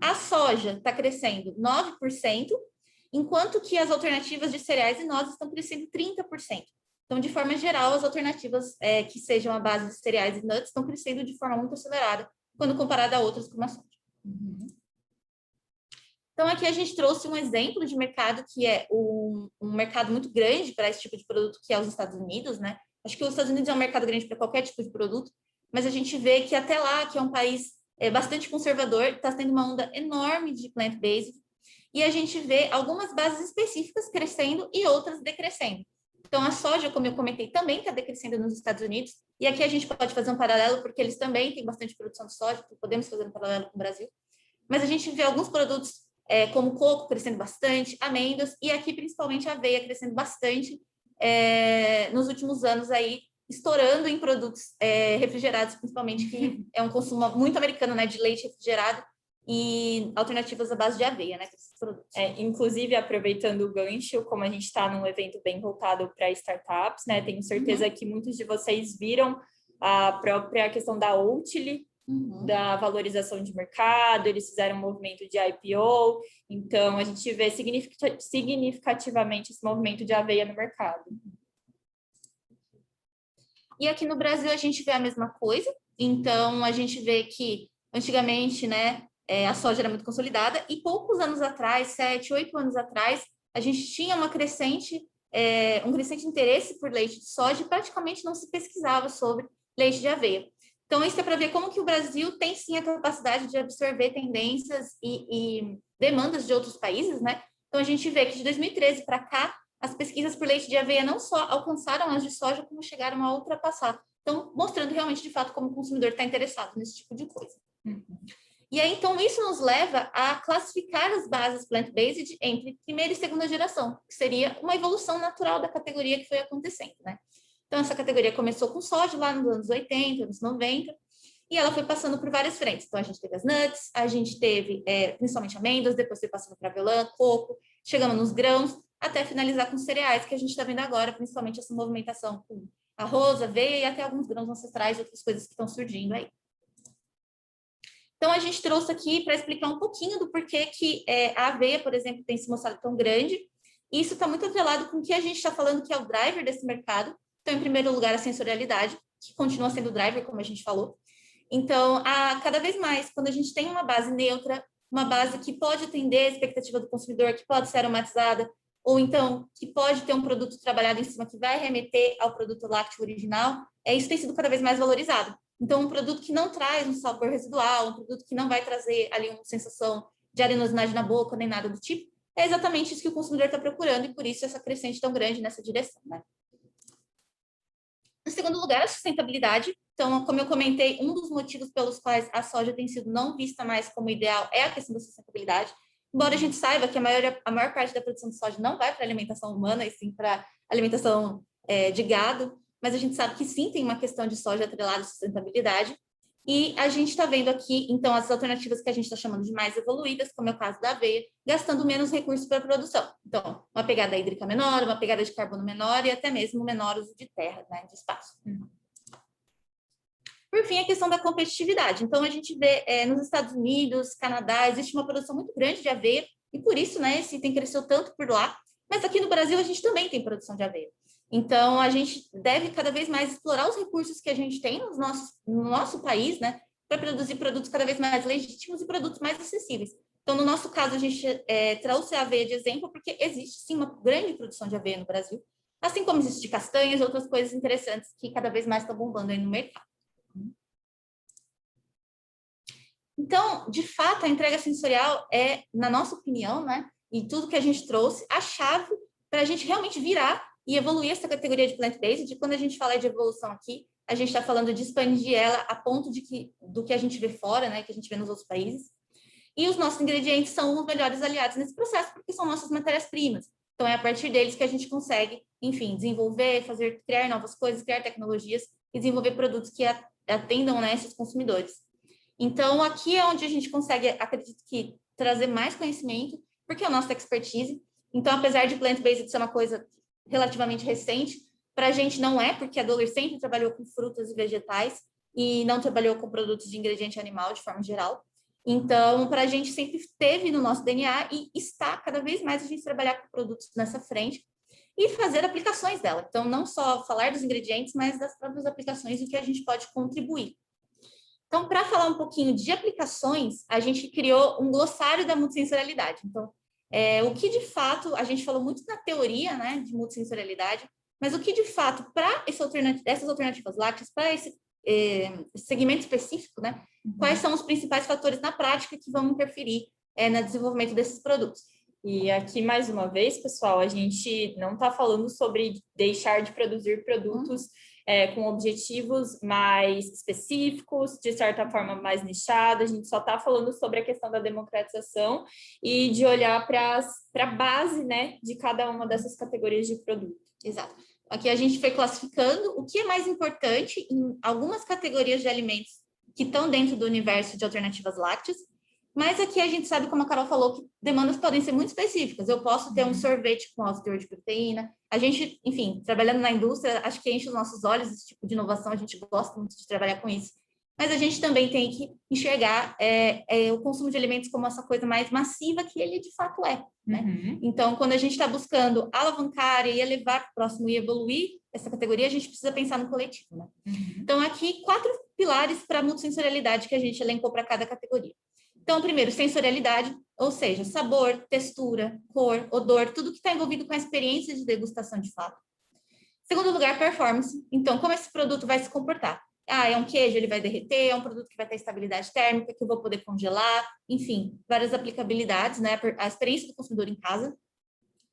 a soja está crescendo 9%, enquanto que as alternativas de cereais e nozes estão crescendo 30%. Então, de forma geral, as alternativas que sejam a base de cereais e nuts estão crescendo de forma muito acelerada, quando comparada a outras como a soja. Então, aqui a gente trouxe um exemplo de mercado que é um mercado muito grande para esse tipo de produto, que é os Estados Unidos, né? Acho que os Estados Unidos é um mercado grande para qualquer tipo de produto, mas a gente vê que até lá, que é um país bastante conservador, está tendo uma onda enorme de plant-based, e a gente vê algumas bases específicas crescendo e outras decrescendo. Então, a soja, como eu comentei, também está decrescendo nos Estados Unidos, e aqui a gente pode fazer um paralelo, porque eles também têm bastante produção de soja, então podemos fazer um paralelo com o Brasil, mas a gente vê alguns produtos como coco crescendo bastante, amêndoas, e aqui principalmente a aveia crescendo bastante nos últimos anos aí, estourando em produtos refrigerados, principalmente, que é um consumo muito americano, né, de leite refrigerado e alternativas à base de aveia, né, esses produtos. Inclusive, aproveitando o gancho, como a gente está num evento bem voltado para startups, né, tenho certeza que muitos de vocês viram a própria questão da Oatly, da valorização de mercado, eles fizeram um movimento de IPO, então a gente vê significativamente esse movimento de aveia no mercado. E aqui no Brasil a gente vê a mesma coisa, então a gente vê que antigamente, né, a soja era muito consolidada e poucos anos atrás, 7, 8 anos atrás, a gente tinha um crescente interesse por leite de soja e praticamente não se pesquisava sobre leite de aveia. Então, isso é para ver como que o Brasil tem, sim, a capacidade de absorver tendências e demandas de outros países, né? Então, a gente vê que de 2013 para cá, as pesquisas por leite de aveia não só alcançaram as de soja, como chegaram a ultrapassar. Então, mostrando realmente, de fato, como o consumidor está interessado nesse tipo de coisa. E aí, então, isso nos leva a classificar as bases plant-based entre primeira e segunda geração, que seria uma evolução natural da categoria que foi acontecendo, né? Então, essa categoria começou com soja lá nos anos 80, anos 90, e ela foi passando por várias frentes. Então, a gente teve as nuts, a gente teve principalmente amêndoas, depois foi passando para avelã, coco, chegamos nos grãos, até finalizar com cereais, que a gente está vendo agora, principalmente essa movimentação com arroz, aveia e até alguns grãos ancestrais e outras coisas que estão surgindo aí. Então, a gente trouxe aqui para explicar um pouquinho do porquê que a aveia, por exemplo, tem se mostrado tão grande. E isso está muito atrelado com o que a gente está falando que é o driver desse mercado. Então, em primeiro lugar, a sensorialidade, que continua sendo o driver, como a gente falou. Então, cada vez mais, quando a gente tem uma base neutra, uma base que pode atender a expectativa do consumidor, que pode ser aromatizada, ou então que pode ter um produto trabalhado em cima que vai remeter ao produto lácteo original, isso tem sido cada vez mais valorizado. Então, um produto que não traz um sabor residual, um produto que não vai trazer ali uma sensação de arenosidade na boca, nem nada do tipo, é exatamente isso que o consumidor está procurando, e por isso essa crescente tão grande nessa direção, né? Em segundo lugar, a sustentabilidade. Então, como eu comentei, um dos motivos pelos quais a soja tem sido não vista mais como ideal é a questão da sustentabilidade. Embora a gente saiba que a maior parte da produção de soja não vai para alimentação humana, e sim para alimentação de gado, mas a gente sabe que sim, tem uma questão de soja atrelada à sustentabilidade. E a gente está vendo aqui, então, as alternativas que a gente está chamando de mais evoluídas, como é o caso da aveia, gastando menos recursos para a produção. Então, uma pegada hídrica menor, uma pegada de carbono menor e até mesmo menor uso de terra, né, de espaço. Por fim, a questão da competitividade. Então, a gente vê nos Estados Unidos, Canadá, existe uma produção muito grande de aveia, e por isso, né, esse item cresceu tanto por lá, mas aqui no Brasil a gente também tem produção de aveia. Então, a gente deve cada vez mais explorar os recursos que a gente tem no nosso país, né, para produzir produtos cada vez mais legítimos e produtos mais acessíveis. Então, no nosso caso, a gente trouxe a aveia de exemplo, porque existe, sim, uma grande produção de aveia no Brasil, assim como existe de castanhas e outras coisas interessantes que cada vez mais estão bombando aí no mercado. Então, de fato, a entrega sensorial é, na nossa opinião, né, e tudo que a gente trouxe, a chave para a gente realmente virar e evoluir essa categoria de plant-based. E quando a gente fala de evolução aqui, a gente está falando de expandir ela a ponto do que a gente vê fora, né, que a gente vê nos outros países. E os nossos ingredientes são os melhores aliados nesse processo, porque são nossas matérias-primas. Então, é a partir deles que a gente consegue, enfim, desenvolver, criar novas coisas, criar tecnologias e desenvolver produtos que atendam, né, esses consumidores. Então, aqui é onde a gente consegue, acredito que, trazer mais conhecimento porque é a nossa expertise. Então, apesar de plant-based ser uma coisa relativamente recente, para a gente não é, porque a Dollar sempre trabalhou com frutas e vegetais e não trabalhou com produtos de ingrediente animal de forma geral. Então, para a gente sempre teve no nosso DNA e está cada vez mais a gente trabalhar com produtos nessa frente e fazer aplicações dela. Então, não só falar dos ingredientes, mas das próprias aplicações e o que a gente pode contribuir. Então, para falar um pouquinho de aplicações, a gente criou um glossário da multissensorialidade. Então, o que de fato, a gente falou muito na teoria, né, de multissensorialidade, mas o que de fato, para essas alternativas lácteas, para esse segmento específico, né, quais são os principais fatores na prática que vão interferir no desenvolvimento desses produtos? E aqui, mais uma vez, pessoal, a gente não está falando sobre deixar de produzir produtos com objetivos mais específicos, de certa forma mais nichados, a gente só está falando sobre a questão da democratização e de olhar para a base, né, de cada uma dessas categorias de produto. Exato. Aqui a gente foi classificando o que é mais importante em algumas categorias de alimentos que estão dentro do universo de alternativas lácteas, mas aqui a gente sabe, como a Carol falou, que demandas podem ser muito específicas. Eu posso ter um sorvete com alto teor de proteína. A gente, enfim, trabalhando na indústria, acho que enche os nossos olhos esse tipo de inovação, a gente gosta muito de trabalhar com isso. Mas a gente também tem que enxergar o consumo de alimentos como essa coisa mais massiva que ele de fato é, né? Então, quando a gente está buscando alavancar e elevar para o próximo e evoluir essa categoria, a gente precisa pensar no coletivo, né? Então, aqui, 4 pilares para a multissensorialidade que a gente elencou para cada categoria. Então, primeiro, sensorialidade, ou seja, sabor, textura, cor, odor, tudo que está envolvido com a experiência de degustação de fato. Segundo lugar, performance. Então, como esse produto vai se comportar? É um queijo, ele vai derreter, é um produto que vai ter estabilidade térmica, que eu vou poder congelar, enfim, várias aplicabilidades, né? A experiência do consumidor em casa.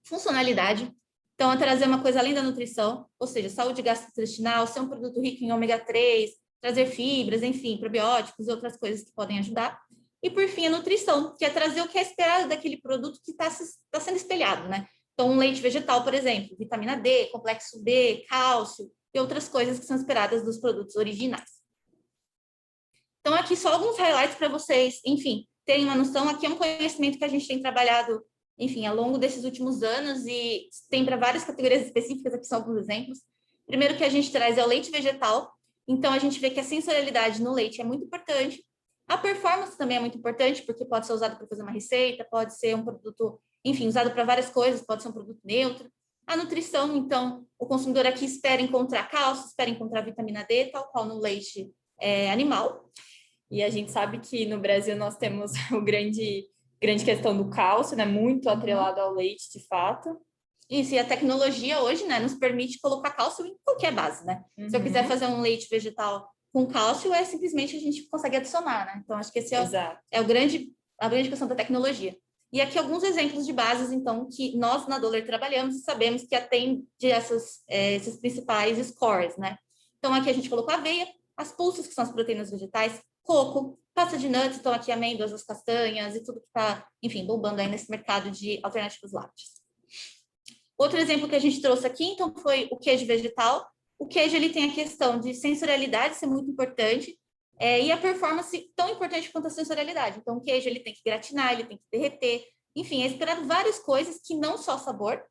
Funcionalidade. Então, é trazer uma coisa além da nutrição, ou seja, saúde gastrointestinal, ser um produto rico em ômega 3, trazer fibras, enfim, probióticos e outras coisas que podem ajudar. E, por fim, a nutrição, que é trazer o que é esperado daquele produto que está sendo espelhado, né? Então, um leite vegetal, por exemplo, vitamina D, complexo B, cálcio e outras coisas que são esperadas dos produtos originais. Então, aqui só alguns highlights para vocês, enfim, terem uma noção. Aqui é um conhecimento que a gente tem trabalhado, enfim, ao longo desses últimos anos e tem para várias categorias específicas, aqui são alguns exemplos. Primeiro que a gente traz é o leite vegetal. Então, a gente vê que a sensorialidade no leite é muito importante. A performance também é muito importante, porque pode ser usado para fazer uma receita, pode ser um produto, enfim, usado para várias coisas, pode ser um produto neutro. A nutrição, então, o consumidor aqui espera encontrar cálcio, espera encontrar vitamina D, tal qual no leite animal. E a gente sabe que no Brasil nós temos o grande questão do cálcio, né? Muito atrelado ao leite, de fato. Isso, e a tecnologia hoje, né, nos permite colocar cálcio em qualquer base, né? Se eu quiser fazer um leite vegetal com cálcio, simplesmente a gente consegue adicionar, né? Então, acho que esse é a grande questão da tecnologia. E aqui alguns exemplos de bases, então, que nós na Dollar trabalhamos e sabemos que atende esses principais scores, né? Então, aqui a gente colocou aveia, as pulsas, que são as proteínas vegetais, coco, pasta de nuts, então aqui amêndoas, as castanhas e tudo que está, enfim, bombando aí nesse mercado de alternativas lácteas. Outro exemplo que a gente trouxe aqui, então, foi o queijo vegetal. O queijo, ele tem a questão de sensorialidade ser muito importante, e a performance tão importante quanto a sensorialidade. Então, o queijo, ele tem que gratinar, ele tem que derreter. Enfim, é esperado várias coisas que não só sabor.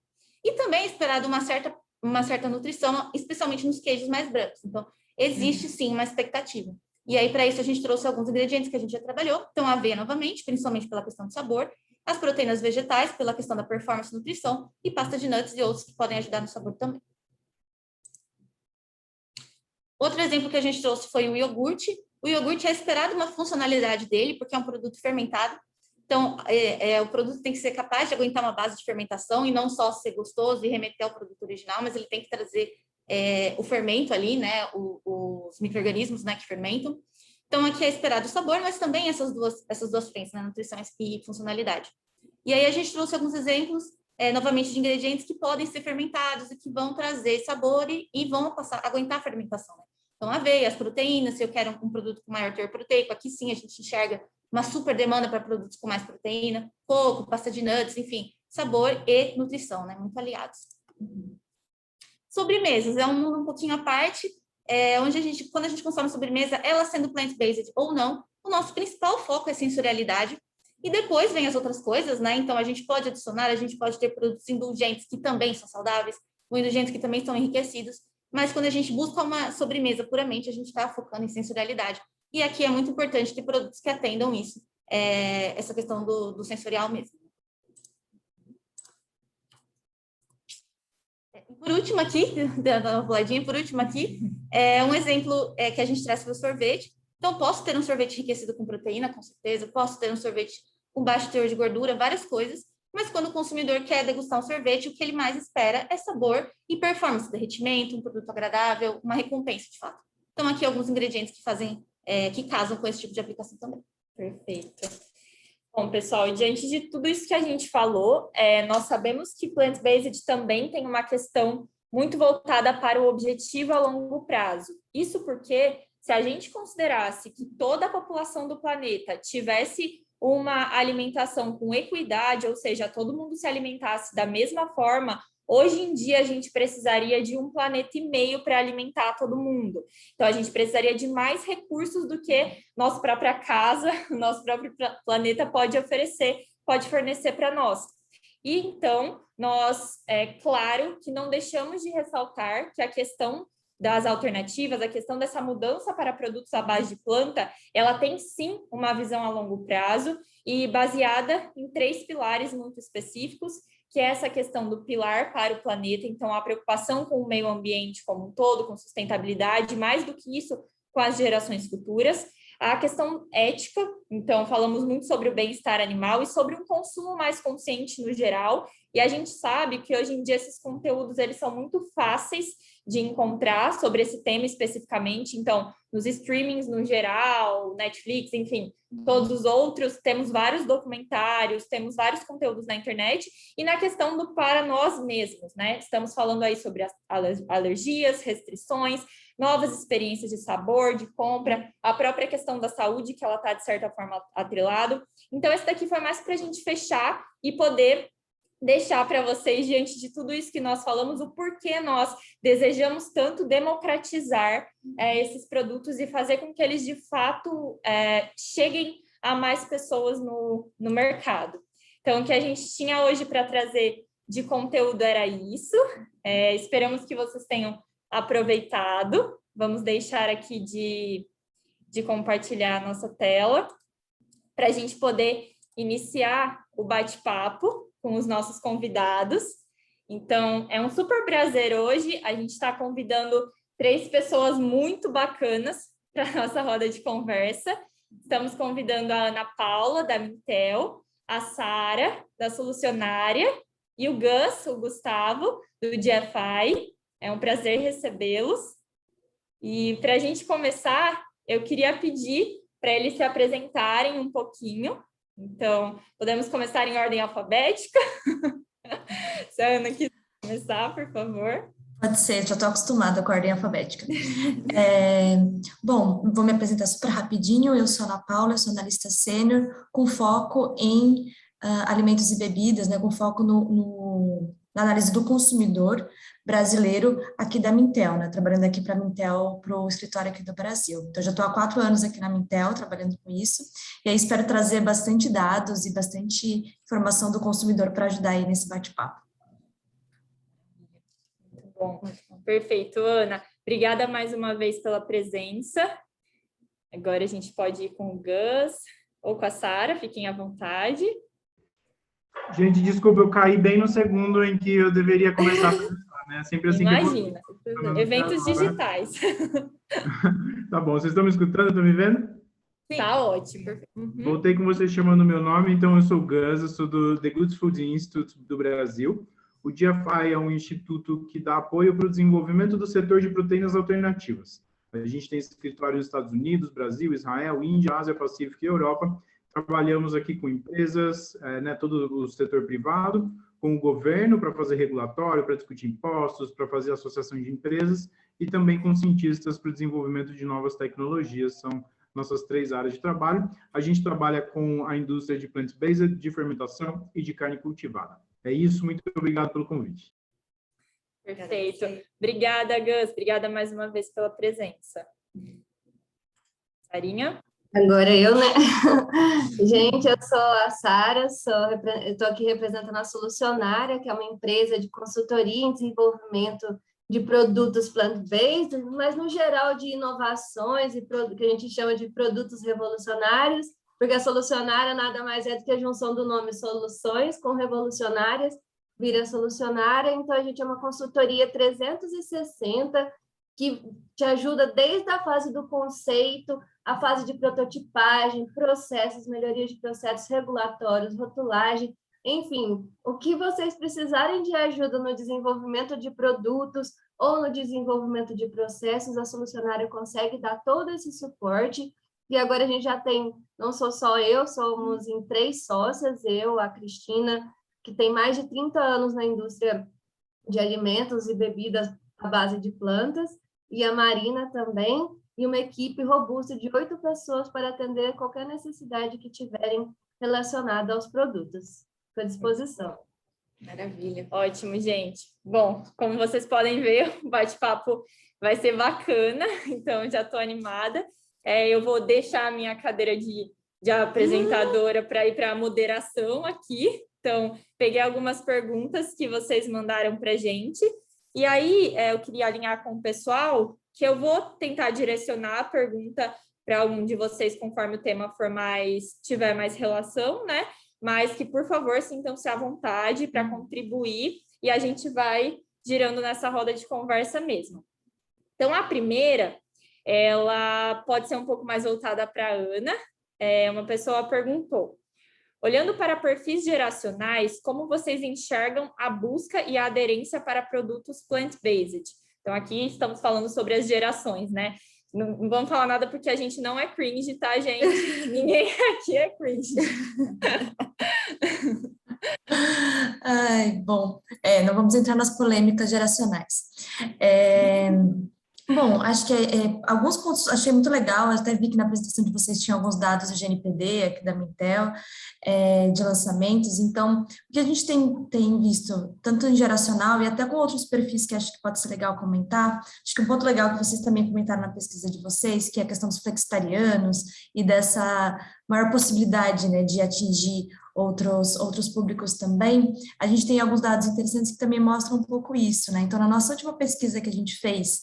E também é esperado uma certa nutrição, especialmente nos queijos mais brancos. Então, existe, sim, uma expectativa. E aí, para isso, a gente trouxe alguns ingredientes que a gente já trabalhou. Então, a aveia, novamente, principalmente pela questão do sabor. As proteínas vegetais, pela questão da performance e nutrição. E pasta de nuts e outros que podem ajudar no sabor também. Outro exemplo que a gente trouxe foi o iogurte. O iogurte é esperado uma funcionalidade dele, porque é um produto fermentado. Então, o produto tem que ser capaz de aguentar uma base de fermentação e não só ser gostoso e remeter ao produto original, mas ele tem que trazer o fermento ali, né? Os micro-organismos, né, que fermentam. Então, aqui é esperado o sabor, mas também essas duas frentes, né? Nutrição e funcionalidade. E aí a gente trouxe alguns exemplos, novamente, de ingredientes que podem ser fermentados e que vão trazer sabor e vão aguentar a fermentação, né? Então, aveia, as proteínas, se eu quero um produto com maior teor proteico, aqui sim a gente enxerga uma super demanda para produtos com mais proteína, coco, pasta de nuts, enfim, sabor e nutrição, né? Muito aliados. Sobremesas, é um mundo um pouquinho à parte, onde quando a gente consome sobremesa, ela sendo plant-based ou não, o nosso principal foco é sensorialidade. E depois vem as outras coisas, né? Então, a gente pode adicionar, a gente pode ter produtos indulgentes que também são saudáveis, ou indulgentes que também são enriquecidos, mas quando a gente busca uma sobremesa puramente, a gente está focando em sensorialidade. E aqui é muito importante ter produtos que atendam isso, essa questão do sensorial mesmo. Por último aqui, dando uma puladinha, por último aqui, um exemplo que a gente traz para o sorvete. Então, posso ter um sorvete enriquecido com proteína, com certeza, posso ter um sorvete com baixo teor de gordura, várias coisas, mas quando o consumidor quer degustar um sorvete, o que ele mais espera é sabor e performance, derretimento, um produto agradável, uma recompensa, de fato. Então, aqui alguns ingredientes que fazem, que casam com esse tipo de aplicação também. Perfeito. Bom, pessoal, diante de tudo isso que a gente falou, nós sabemos que plant-based também tem uma questão muito voltada para o objetivo a longo prazo. Isso porque, se a gente considerasse que toda a população do planeta tivesse uma alimentação com equidade, ou seja, todo mundo se alimentasse da mesma forma, hoje em dia a gente precisaria de 1,5 planeta para alimentar todo mundo. Então, a gente precisaria de mais recursos do que nossa própria casa, nosso próprio planeta pode fornecer para nós. E então, nós, claro que não deixamos de ressaltar que a questão das alternativas, a questão dessa mudança para produtos à base de planta, ela tem sim uma visão a longo prazo e baseada em 3 pilares muito específicos, que é essa questão do pilar para o planeta, então a preocupação com o meio ambiente como um todo, com sustentabilidade, mais do que isso, com as gerações futuras. A questão ética, então falamos muito sobre o bem-estar animal e sobre um consumo mais consciente no geral, e a gente sabe que hoje em dia esses conteúdos eles são muito fáceis de encontrar sobre esse tema especificamente, então nos streamings no geral, Netflix, enfim, todos os outros, temos vários documentários, temos vários conteúdos na internet, e na questão do para nós mesmos, né? Estamos falando aí sobre as alergias, restrições, novas experiências de sabor, de compra, a própria questão da saúde, que ela está, de certa forma, atrelado. Então, esse daqui foi mais para a gente fechar e poder deixar para vocês, diante de tudo isso que nós falamos, o porquê nós desejamos tanto democratizar esses produtos e fazer com que eles, de fato, cheguem a mais pessoas no mercado. Então, o que a gente tinha hoje para trazer de conteúdo era isso. Esperamos que vocês tenham aproveitado. Vamos deixar aqui de compartilhar a nossa tela para a gente poder iniciar o bate-papo com os nossos convidados. Então, é um super prazer hoje. A gente está convidando 3 pessoas muito bacanas para a nossa roda de conversa. Estamos convidando a Ana Paula, da Mintel, a Sara, da Solucionária, e o Gus, o Gustavo, do GFI. É um prazer recebê-los. E para a gente começar, eu queria pedir para eles se apresentarem um pouquinho. Então, podemos começar em ordem alfabética. Se a Ana quiser começar, por favor. Pode ser, já estou acostumada com a ordem alfabética. Bom, vou me apresentar super rapidinho. Eu sou a Ana Paula, eu sou analista sênior, com foco em alimentos e bebidas, né, com foco na análise do consumidor brasileiro aqui da Mintel, né, trabalhando aqui para a Mintel, para o escritório aqui do Brasil. Então, já estou há 4 anos aqui na Mintel, trabalhando com isso, e aí espero trazer bastante dados e bastante informação do consumidor para ajudar aí nesse bate-papo. Muito bom, perfeito, Ana. Obrigada mais uma vez pela presença. Agora a gente pode ir com o Gus ou com a Sara, fiquem à vontade. Gente, desculpa, eu caí bem no segundo em que eu deveria começar a apresentar, né? Sempre assim. Imagina, eventos digitais. Tá bom, vocês estão me escutando, estão me vendo? Sim. Tá ótimo. Voltei com vocês chamando o meu nome, então eu sou o Gus, eu sou do The Good Food Institute do Brasil. O GFI é um instituto que dá apoio para o desenvolvimento do setor de proteínas alternativas. A gente tem escritório nos Estados Unidos, Brasil, Israel, Índia, Ásia, Pacífico e Europa. Trabalhamos aqui com empresas, né, todo o setor privado, com o governo para fazer regulatório, para discutir impostos, para fazer associação de empresas e também com cientistas para o desenvolvimento de novas tecnologias. São nossas 3 áreas de trabalho. A gente trabalha com a indústria de plant-based, de fermentação e de carne cultivada. É isso, muito obrigado pelo convite. Perfeito. Obrigada, Gus. Obrigada mais uma vez pela presença. Sarinha? Agora eu, né? Gente, eu sou a Sara, estou aqui representando a Solucionária, que é uma empresa de consultoria em desenvolvimento de produtos plant-based, mas no geral de inovações e que a gente chama de produtos revolucionários, porque a Solucionária nada mais é do que a junção do nome soluções com revolucionárias, vira Solucionária. Então a gente é uma consultoria 360 que te ajuda desde a fase do conceito, a fase de prototipagem, processos, melhoria de processos regulatórios, rotulagem, enfim, o que vocês precisarem de ajuda no desenvolvimento de produtos ou no desenvolvimento de processos, a Solucionária consegue dar todo esse suporte. E agora a gente já tem, não sou só eu, somos em 3 sócias, eu, a Cristina, que tem mais de 30 anos na indústria de alimentos e bebidas à base de plantas, e a Marina também, e uma equipe robusta de 8 pessoas para atender qualquer necessidade que tiverem relacionada aos produtos. Estou à disposição. Maravilha. Ótimo, gente. Bom, como vocês podem ver, o bate-papo vai ser bacana, então já estou animada. Eu vou deixar a minha cadeira de apresentadora para ir para a moderação aqui. Então, peguei algumas perguntas que vocês mandaram para a gente. E aí, eu queria alinhar com o pessoal que eu vou tentar direcionar a pergunta para algum de vocês conforme o tema tiver mais relação, né? Mas que, por favor, sintam-se à vontade para contribuir e a gente vai girando nessa roda de conversa mesmo. Então, a primeira, ela pode ser um pouco mais voltada para a Ana. Uma pessoa perguntou: olhando para perfis geracionais, como vocês enxergam a busca e a aderência para produtos plant-based? Então, aqui estamos falando sobre as gerações, né? Não vamos falar nada porque a gente não é cringe, tá, gente? Ninguém aqui é cringe. Ai, bom, não vamos entrar nas polêmicas geracionais. Bom, acho que alguns pontos achei muito legal, eu até vi que na apresentação de vocês tinha alguns dados do GNPD, aqui da Mintel, de lançamentos. Então, o que a gente tem visto, tanto em geracional e até com outros perfis que acho que pode ser legal comentar, acho que um ponto legal que vocês também comentaram na pesquisa de vocês, que é a questão dos flexitarianos e dessa maior possibilidade, né, de atingir outros públicos também. A gente tem alguns dados interessantes que também mostram um pouco isso, né? Então, na nossa última pesquisa que a gente fez,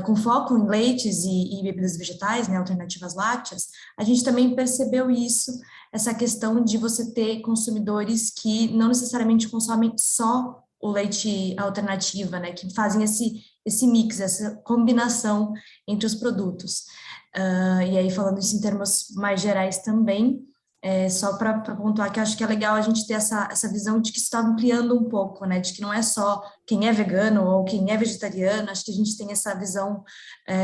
com foco em leites e bebidas vegetais, né, alternativas lácteas, a gente também percebeu isso, essa questão de você ter consumidores que não necessariamente consomem só o leite alternativa, né, que fazem esse mix, essa combinação entre os produtos. E aí, falando isso em termos mais gerais também, só para pontuar que eu acho que é legal a gente ter essa visão de que está ampliando um pouco, né, de que não é só quem é vegano ou quem é vegetariano, acho que a gente tem essa visão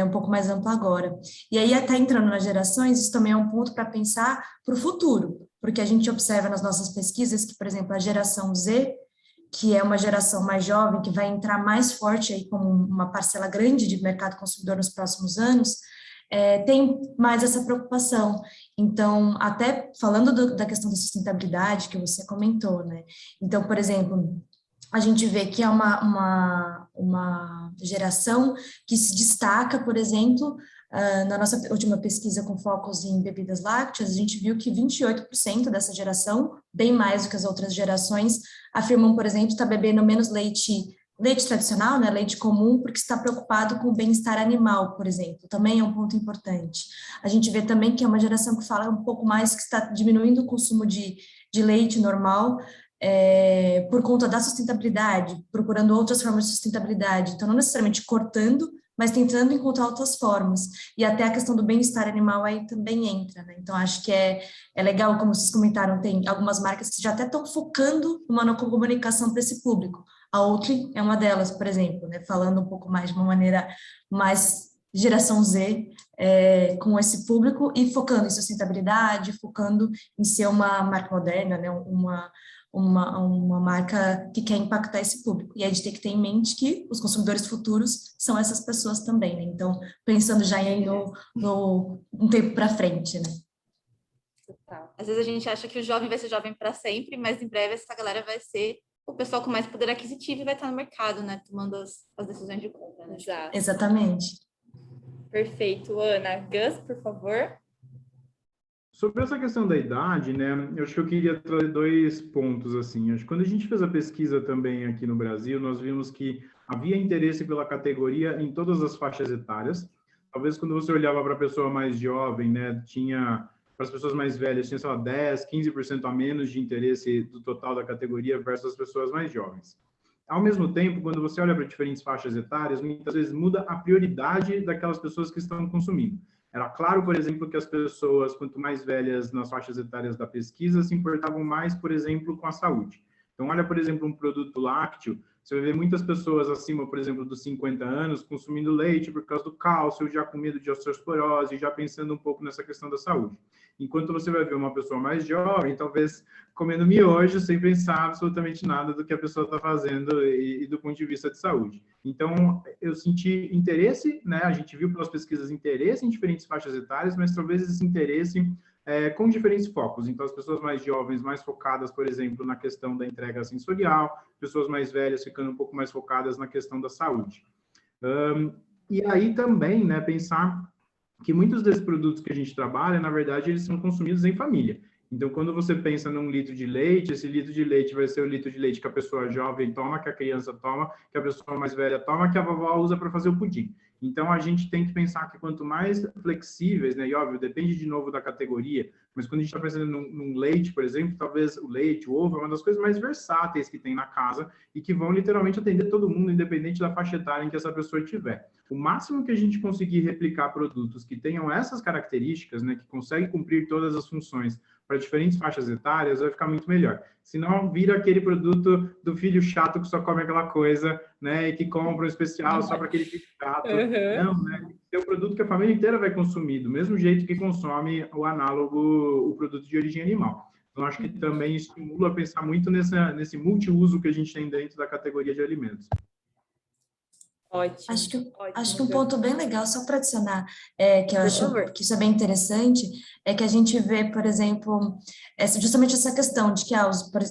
um pouco mais ampla agora. E aí, até entrando nas gerações, isso também é um ponto para pensar para o futuro, porque a gente observa nas nossas pesquisas que, por exemplo, a geração Z, que é uma geração mais jovem, que vai entrar mais forte aí como uma parcela grande de mercado consumidor nos próximos anos, tem mais essa preocupação. Então, até falando da questão da sustentabilidade que você comentou, né? Então, por exemplo, a gente vê que é uma geração que se destaca, por exemplo, na nossa última pesquisa com focos em bebidas lácteas, a gente viu que 28% dessa geração, bem mais do que as outras gerações, afirmam, por exemplo, estar bebendo menos leite tradicional, né, leite comum, porque está preocupado com o bem-estar animal, por exemplo, também é um ponto importante. A gente vê também que é uma geração que fala um pouco mais que está diminuindo o consumo de leite normal, por conta da sustentabilidade, procurando outras formas de sustentabilidade, então não necessariamente cortando, mas tentando encontrar outras formas, e até a questão do bem-estar animal aí também entra, né? Então acho que é legal, como vocês comentaram, tem algumas marcas que já até estão focando numa comunicação para esse público. A Oatly é uma delas, por exemplo, né? Falando um pouco mais de uma maneira mais geração Z, com esse público e focando em sustentabilidade, focando em ser uma marca moderna, né? Uma marca que quer impactar esse público. E a gente tem que ter em mente que os consumidores futuros são essas pessoas também, né? Então, pensando já em um tempo para frente, né? Total. Às vezes a gente acha que o jovem vai ser jovem para sempre, mas em breve essa galera vai ser o pessoal com mais poder aquisitivo e vai estar no mercado, né? Tomando as decisões de compra, né? Exato. Exatamente. Perfeito, Ana. Gus, por favor. Sobre essa questão da idade, né, eu acho que eu queria trazer 2 pontos, assim. Acho que quando a gente fez a pesquisa também aqui no Brasil, nós vimos que havia interesse pela categoria em todas as faixas etárias. Talvez quando você olhava para a pessoa mais jovem, né, tinha, para as pessoas mais velhas, tinha, sei lá, 10, 15% a menos de interesse do total da categoria versus as pessoas mais jovens. Ao mesmo tempo, quando você olha para diferentes faixas etárias, muitas vezes muda a prioridade daquelas pessoas que estão consumindo. Era claro, por exemplo, que as pessoas, quanto mais velhas nas faixas etárias da pesquisa, se importavam mais, por exemplo, com a saúde. Então, olha, por exemplo, um produto lácteo, você vai ver muitas pessoas acima, por exemplo, dos 50 anos, consumindo leite por causa do cálcio, já com medo de osteoporose, já pensando um pouco nessa questão da saúde. Enquanto você vai ver uma pessoa mais jovem, talvez comendo miojo sem pensar absolutamente nada do que a pessoa está fazendo e do ponto de vista de saúde. Então, eu senti interesse, né? A gente viu pelas pesquisas interesse em diferentes faixas etárias, mas talvez esse interesse com diferentes focos. Então, as pessoas mais jovens, mais focadas, por exemplo, na questão da entrega sensorial, pessoas mais velhas ficando um pouco mais focadas na questão da saúde. E aí também, né, pensar que muitos desses produtos que a gente trabalha, na verdade, eles são consumidos em família. Então, quando você pensa num litro de leite, esse litro de leite vai ser o litro de leite que a pessoa jovem toma, que a criança toma, que a pessoa mais velha toma, que a vovó usa para fazer o pudim. Então, a gente tem que pensar que quanto mais flexíveis, né, e óbvio, depende de novo da categoria, mas quando a gente está pensando num leite, por exemplo, talvez o leite, o ovo, é uma das coisas mais versáteis que tem na casa e que vão literalmente atender todo mundo, independente da faixa etária em que essa pessoa tiver. O máximo que a gente conseguir replicar produtos que tenham essas características, né, que conseguem cumprir todas as funções para diferentes faixas etárias, vai ficar muito melhor. Senão, vira aquele produto do filho chato que só come aquela coisa, né, e que compra um especial só para aquele filho chato. Não, né? É um produto que a família inteira vai consumir, do mesmo jeito que consome o análogo, o produto de origem animal. Então, acho que também estimula a pensar muito nesse multiuso que a gente tem dentro da categoria de alimentos. Ótimo. Acho que um ponto bem legal, só para adicionar, que eu acho que isso é bem interessante, é que a gente vê, por exemplo, justamente essa questão de que,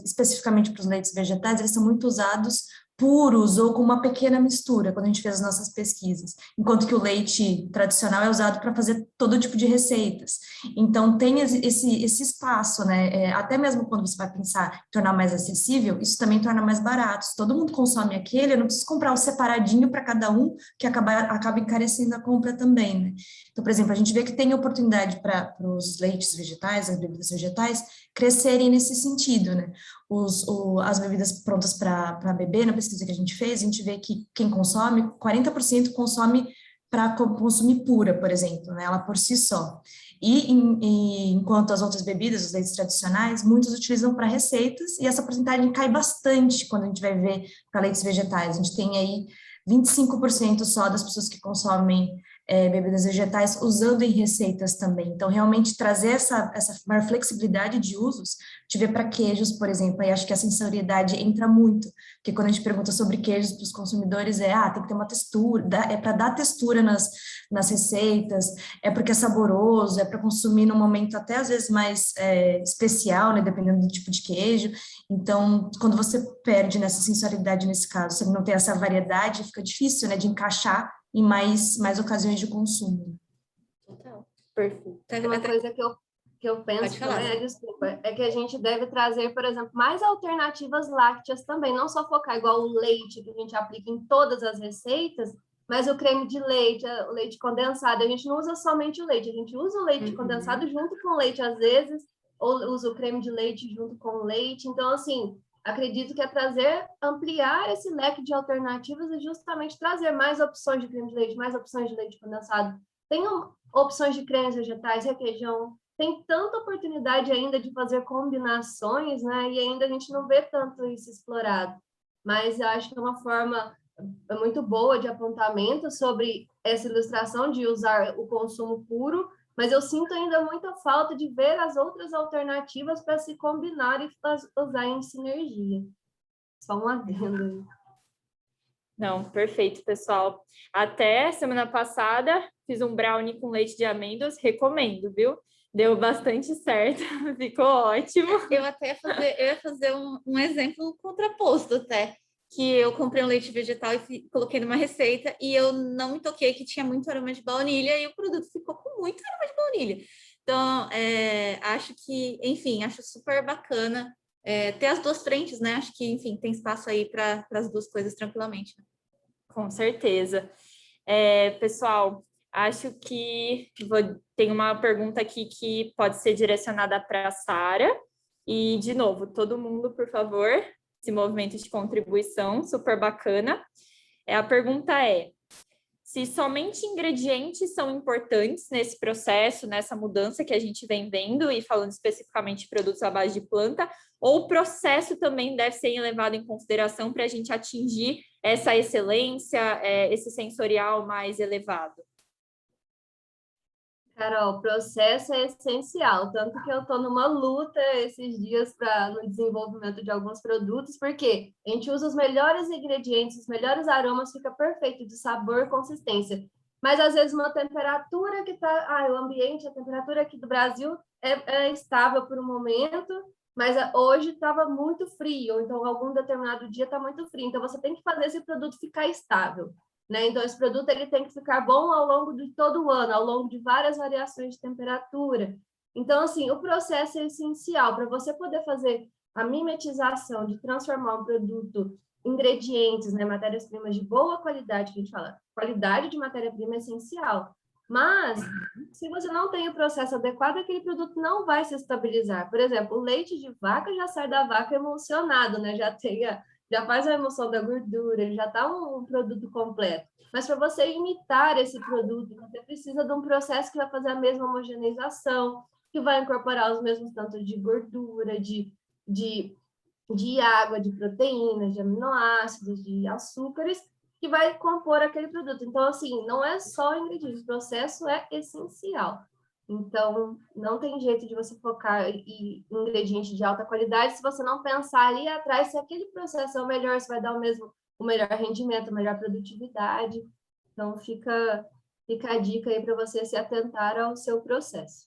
especificamente para os leites vegetais, eles são muito usados puros ou com uma pequena mistura, quando a gente fez as nossas pesquisas, enquanto que o leite tradicional é usado para fazer todo tipo de receitas. Então, tem esse espaço, né? Até mesmo quando você vai pensar em tornar mais acessível, isso também torna mais barato. Se todo mundo consome aquele, eu não preciso comprar o separadinho para cada um, que acaba encarecendo a compra também, né? Então, por exemplo, a gente vê que tem oportunidade para os leites vegetais, as bebidas vegetais, crescerem nesse sentido, né? As bebidas prontas para beber, na pesquisa que a gente fez, a gente vê que quem consome, 40% consome para consumir pura, por exemplo, né? Ela por si só. Enquanto as outras bebidas, os leites tradicionais, muitos utilizam para receitas, e essa porcentagem cai bastante quando a gente vai ver para leites vegetais. A gente tem aí 25% só das pessoas que consomem bebidas vegetais usando em receitas também. Então, realmente trazer essa maior flexibilidade de usos, te vê para queijos, por exemplo, aí acho que a sensorialidade entra muito, porque quando a gente pergunta sobre queijos para os consumidores, tem que ter uma textura, é para dar textura nas receitas, é porque é saboroso, é para consumir num momento até às vezes mais especial, né, dependendo do tipo de queijo. Então, quando você perde nessa sensorialidade nesse caso, você não tem essa variedade, fica difícil, né, de encaixar em mais ocasiões de consumo. Total. Perfeito. Uma coisa que eu penso também, desculpa, é que a gente deve trazer, por exemplo, mais alternativas lácteas também, não só focar igual o leite que a gente aplica em todas as receitas, mas o creme de leite, o leite condensado, a gente não usa somente o leite, a gente usa o leite condensado junto com o leite às vezes, ou usa o creme de leite junto com o leite. Então, assim, acredito que ampliar esse leque de alternativas e justamente trazer mais opções de creme de leite, mais opções de leite condensado. Tem opções de cremes vegetais, requeijão, tem tanta oportunidade ainda de fazer combinações, né? E ainda a gente não vê tanto isso explorado. Mas eu acho que é uma forma muito boa de apontamento sobre essa ilustração de usar o consumo puro, mas eu sinto ainda muita falta de ver as outras alternativas para se combinar e usar em sinergia. Só um adendo. Não, perfeito, pessoal. Até semana passada, fiz um brownie com leite de amêndoas, recomendo, viu? Deu bastante certo, ficou ótimo. Eu ia fazer um exemplo contraposto até, que eu comprei um leite vegetal e coloquei numa receita e eu não me toquei que tinha muito aroma de baunilha e o produto ficou com muito aroma de baunilha. Então, acho que, enfim, acho super bacana ter as duas frentes, né? Acho que, enfim, tem espaço aí para as duas coisas tranquilamente. Né? Com certeza. Pessoal, acho que tem uma pergunta aqui que pode ser direcionada para a Sara. E, de novo, todo mundo, por favor, esse movimento de contribuição, super bacana. A pergunta é: se somente ingredientes são importantes nesse processo, nessa mudança que a gente vem vendo, e falando especificamente de produtos à base de planta, ou o processo também deve ser levado em consideração para a gente atingir essa excelência, esse sensorial mais elevado? Carol, o processo é essencial, tanto que eu estou numa luta esses dias no desenvolvimento de alguns produtos, porque a gente usa os melhores ingredientes, os melhores aromas, fica perfeito de sabor, consistência. Mas às vezes uma temperatura que está, o ambiente, a temperatura aqui do Brasil é estável por um momento, mas hoje estava muito frio, então algum determinado dia está muito frio, então você tem que fazer esse produto ficar estável. Né? Então, esse produto ele tem que ficar bom ao longo de todo o ano, ao longo de várias variações de temperatura. Então, assim, o processo é essencial para você poder fazer a mimetização de transformar um produto, ingredientes, né, matérias-primas de boa qualidade, que a gente fala, qualidade de matéria-prima é essencial. Mas, se você não tem o processo adequado, aquele produto não vai se estabilizar. Por exemplo, o leite de vaca já sai da vaca emulsionado, né? Já faz a emulsão da gordura, ele já está um produto completo. Mas para você imitar esse produto, você precisa de um processo que vai fazer a mesma homogeneização, que vai incorporar os mesmos tantos de gordura, de água, de proteínas, de aminoácidos, de açúcares, que vai compor aquele produto. Então, assim, não é só ingrediente, o processo é essencial. Então, não tem jeito de você focar em ingrediente de alta qualidade se você não pensar ali atrás se aquele processo é o melhor, se vai dar o melhor rendimento, a melhor produtividade. Então, fica a dica aí para você se atentar ao seu processo.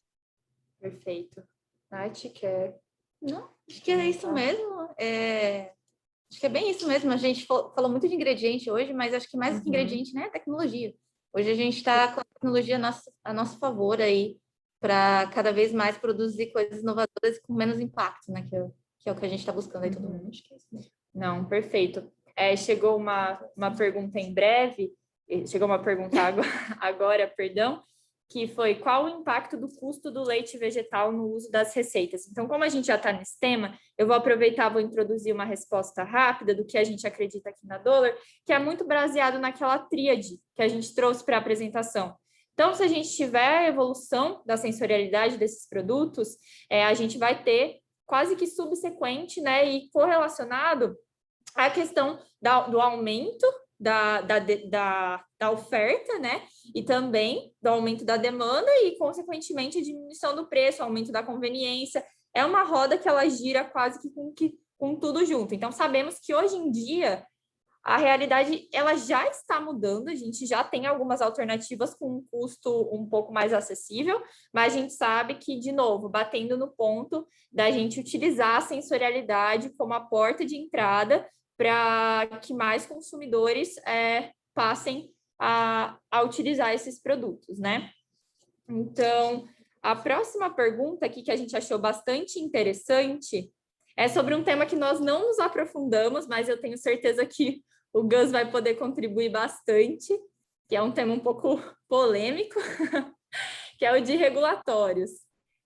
Perfeito. Nath, quer? Não, acho que é isso mesmo. Acho que é bem isso mesmo. A gente falou muito de ingrediente hoje, mas acho que mais que ingrediente, né, é tecnologia. Hoje a gente está com a tecnologia a nosso favor aí, para cada vez mais produzir coisas inovadoras com menos impacto, né? Que é o que a gente está buscando aí todo mundo. Acho que é isso mesmo. Não, perfeito. Chegou uma pergunta em breve, chegou uma pergunta agora, perdão, que foi: qual o impacto do custo do leite vegetal no uso das receitas? Então, como a gente já está nesse tema, eu vou aproveitar, vou introduzir uma resposta rápida do que a gente acredita aqui na Dollar, que é muito baseado naquela tríade que a gente trouxe para a apresentação. Então, se a gente tiver a evolução da sensorialidade desses produtos, a gente vai ter quase que subsequente, né, e correlacionado à questão do aumento da oferta, né, e também do aumento da demanda e, consequentemente, a diminuição do preço, aumento da conveniência. É uma roda que ela gira quase que com tudo junto. Então, sabemos que hoje em dia a realidade ela já está mudando, a gente já tem algumas alternativas com um custo um pouco mais acessível, mas a gente sabe que, de novo, batendo no ponto da gente utilizar a sensorialidade como a porta de entrada para que mais consumidores passem a utilizar esses produtos, né? Então, a próxima pergunta aqui que a gente achou bastante interessante é sobre um tema que nós não nos aprofundamos, mas eu tenho certeza que o Gus vai poder contribuir bastante, que é um tema um pouco polêmico, que é o de regulatórios.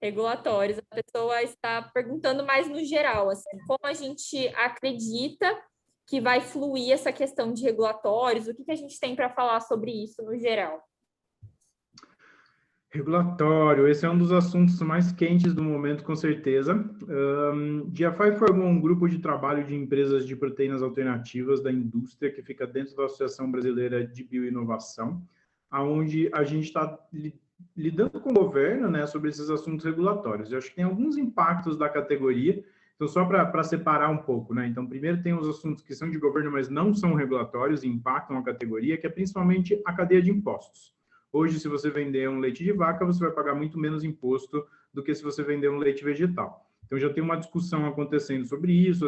A pessoa está perguntando mais no geral, assim, como a gente acredita que vai fluir essa questão de regulatórios, o que a gente tem para falar sobre isso no geral? Regulatório, esse é um dos assuntos mais quentes do momento, com certeza. GFI formou um grupo de trabalho de empresas de proteínas alternativas da indústria, que fica dentro da Associação Brasileira de Bioinovação, onde a gente está lidando com o governo, né, sobre esses assuntos regulatórios. Eu acho que tem alguns impactos da categoria, então só para separar um pouco, né? Então, primeiro tem os assuntos que são de governo, mas não são regulatórios e impactam a categoria, que é principalmente a cadeia de impostos. Hoje, se você vender um leite de vaca, você vai pagar muito menos imposto do que se você vender um leite vegetal. Então, já tem uma discussão acontecendo sobre isso,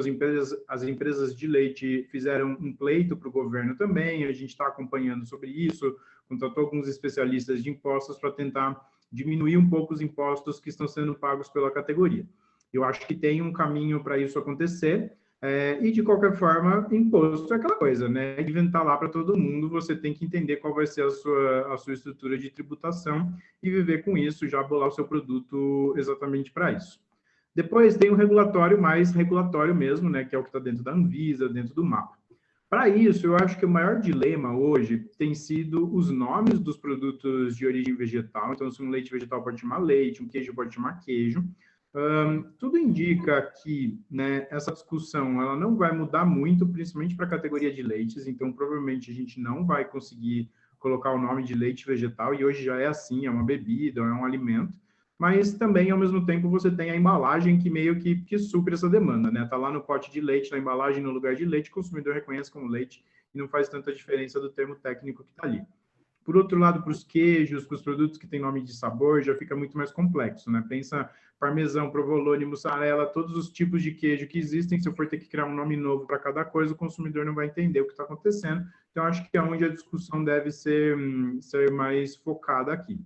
as empresas de leite fizeram um pleito para o governo também, a gente está acompanhando sobre isso, contratou alguns especialistas de impostos para tentar diminuir um pouco os impostos que estão sendo pagos pela categoria. Eu acho que tem um caminho para isso acontecer, e de qualquer forma, imposto é aquela coisa, né? Inventar lá para todo mundo, você tem que entender qual vai ser a sua estrutura de tributação e viver com isso, já bolar o seu produto exatamente para isso. Depois tem o regulatório mais regulatório mesmo, né? Que é o que está dentro da Anvisa, dentro do MAPA. Para isso, eu acho que o maior dilema hoje tem sido os nomes dos produtos de origem vegetal. Então, se um leite vegetal pode chamar leite, um queijo pode chamar queijo. Tudo indica que, né, essa discussão ela não vai mudar muito, principalmente para a categoria de leites. Então, provavelmente, a gente não vai conseguir colocar o nome de leite vegetal. E hoje já é assim, é uma bebida, é um alimento. Mas também, ao mesmo tempo, você tem a embalagem que meio que supre essa demanda, né? Tá lá no pote de leite, na embalagem, no lugar de leite, o consumidor reconhece como leite e não faz tanta diferença do termo técnico que está ali. Por outro lado, para os queijos, para os produtos que têm nome de sabor, já fica muito mais complexo, né? Pensa parmesão, provolone, mussarela, todos os tipos de queijo que existem, se eu for ter que criar um nome novo para cada coisa, o consumidor não vai entender o que está acontecendo. Então, acho que é onde a discussão deve ser mais focada aqui.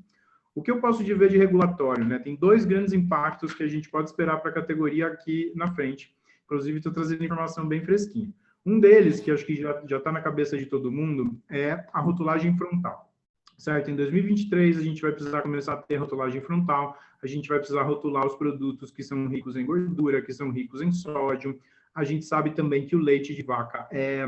O que eu posso dizer de regulatório, né? Tem dois grandes impactos que a gente pode esperar para a categoria aqui na frente. Inclusive, estou trazendo informação bem fresquinha. Um deles, que acho que já está na cabeça de todo mundo, é a rotulagem frontal. Certo? Em 2023, a gente vai precisar começar a ter rotulagem frontal, a gente vai precisar rotular os produtos que são ricos em gordura, que são ricos em sódio. A gente sabe também que o leite de vaca é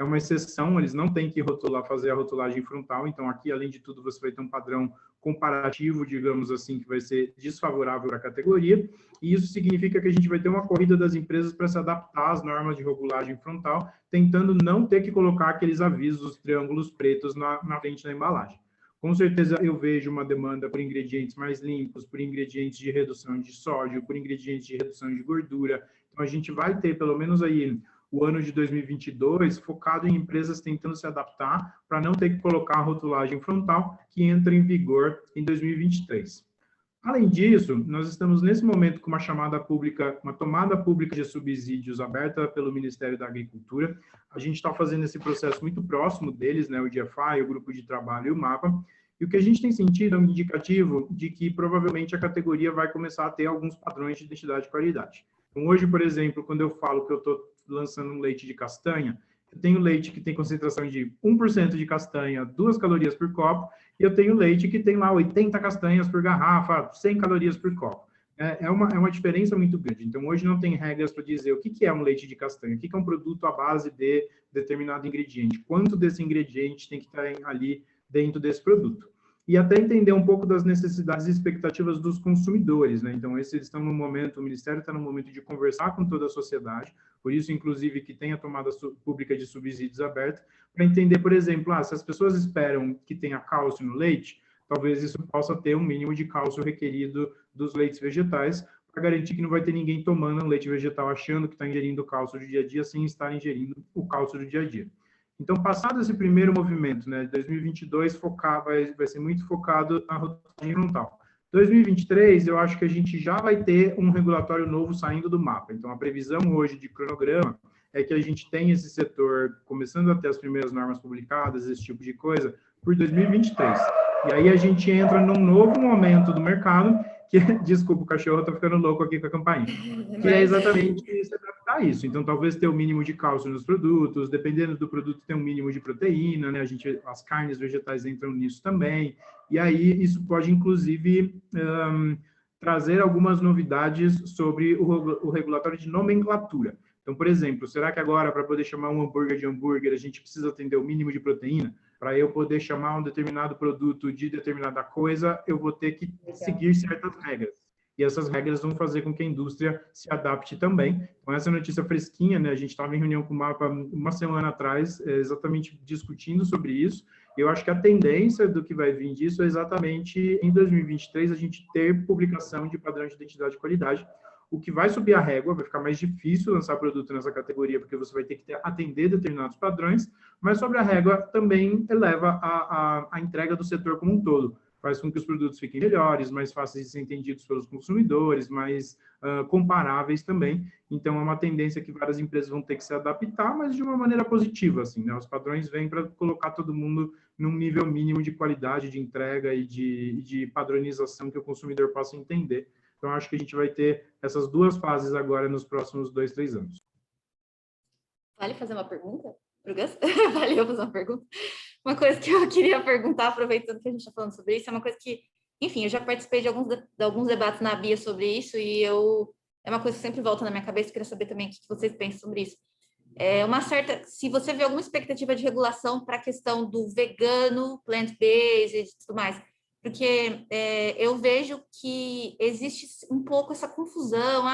uma exceção, eles não têm que fazer a rotulagem frontal, então aqui, além de tudo, você vai ter um padrão comparativo, digamos assim, que vai ser desfavorável para a categoria, e isso significa que a gente vai ter uma corrida das empresas para se adaptar às normas de rotulagem frontal, tentando não ter que colocar aqueles avisos, triângulos pretos na frente da embalagem. Com certeza eu vejo uma demanda por ingredientes mais limpos, por ingredientes de redução de sódio, por ingredientes de redução de gordura. Então a gente vai ter, pelo menos aí, o ano de 2022 focado em empresas tentando se adaptar para não ter que colocar a rotulagem frontal que entra em vigor em 2023. Além disso, nós estamos nesse momento com uma tomada pública de subsídios aberta pelo Ministério da Agricultura. A gente está fazendo esse processo muito próximo deles, né, o DFI, o Grupo de Trabalho e o MAPA, e o que a gente tem sentido é um indicativo de que provavelmente a categoria vai começar a ter alguns padrões de identidade e qualidade. Então, hoje, por exemplo, quando eu falo que eu estou lançando um leite de castanha, eu tenho leite que tem concentração de 1% de castanha, 2 calorias por copo, e eu tenho leite que tem lá 80 castanhas por garrafa, 100 calorias por copo. É uma diferença muito grande. Então, hoje não tem regras para dizer o que é um leite de castanha, o que é um produto à base de determinado ingrediente, quanto desse ingrediente tem que estar ali dentro desse produto. E até entender um pouco das necessidades e expectativas dos consumidores, né? Então, eles estão no momento, o Ministério está no momento de conversar com toda a sociedade, por isso, inclusive, que tem a tomada pública de subsídios aberta, para entender, por exemplo, se as pessoas esperam que tenha cálcio no leite, talvez isso possa ter um mínimo de cálcio requerido dos leites vegetais, para garantir que não vai ter ninguém tomando um leite vegetal achando que está ingerindo cálcio do dia a dia, sem estar ingerindo o cálcio do dia a dia. Então, passado esse primeiro movimento, né, 2022 vai ser muito focado na rotulagem frontal. 2023, eu acho que a gente já vai ter um regulatório novo saindo do mapa. Então, a previsão hoje de cronograma é que a gente tem esse setor começando a ter as primeiras normas publicadas, esse tipo de coisa, por 2023. E aí a gente entra num novo momento do mercado, que, desculpa, o cachorro está ficando louco aqui com a campainha, que é exatamente se adaptar a isso. Então, talvez ter o mínimo de cálcio nos produtos, dependendo do produto, ter um mínimo de proteína, né? As carnes vegetais entram nisso também, e aí isso pode, inclusive, trazer algumas novidades sobre o regulatório de nomenclatura. Então, por exemplo, será que agora, para poder chamar um hambúrguer de hambúrguer, a gente precisa atender o mínimo de proteína? Para eu poder chamar um determinado produto de determinada coisa, eu vou ter que seguir certas regras. E essas regras vão fazer com que a indústria se adapte também. Então, essa notícia fresquinha, né? A gente estava em reunião com o MAPA uma semana atrás, exatamente discutindo sobre isso. E eu acho que a tendência do que vai vir disso é exatamente, em 2023, a gente ter publicação de padrão de identidade e qualidade, o que vai subir a régua, vai ficar mais difícil lançar produto nessa categoria, porque você vai ter que atender determinados padrões, mas sobre a régua também eleva a entrega do setor como um todo. faz com que os produtos fiquem melhores, mais fáceis de ser entendidos pelos consumidores, mais comparáveis também. Então, é uma tendência que várias empresas vão ter que se adaptar, mas de uma maneira positiva, assim, né? Os padrões vêm para colocar todo mundo num nível mínimo de qualidade, de entrega e de padronização que o consumidor possa entender. Então, acho que a gente vai ter essas duas fases agora nos próximos 2, 3 anos. Vale fazer uma pergunta pro Gus? Vale eu fazer uma pergunta? Uma coisa que eu queria perguntar, aproveitando que a gente está falando sobre isso, é uma coisa que, enfim, eu já participei de alguns debates na Bia sobre isso e é uma coisa que sempre volta na minha cabeça, eu queria saber também o que vocês pensam sobre isso. Se você vê alguma expectativa de regulação para a questão do vegano, plant-based e tudo mais, porque eu vejo que existe um pouco essa confusão,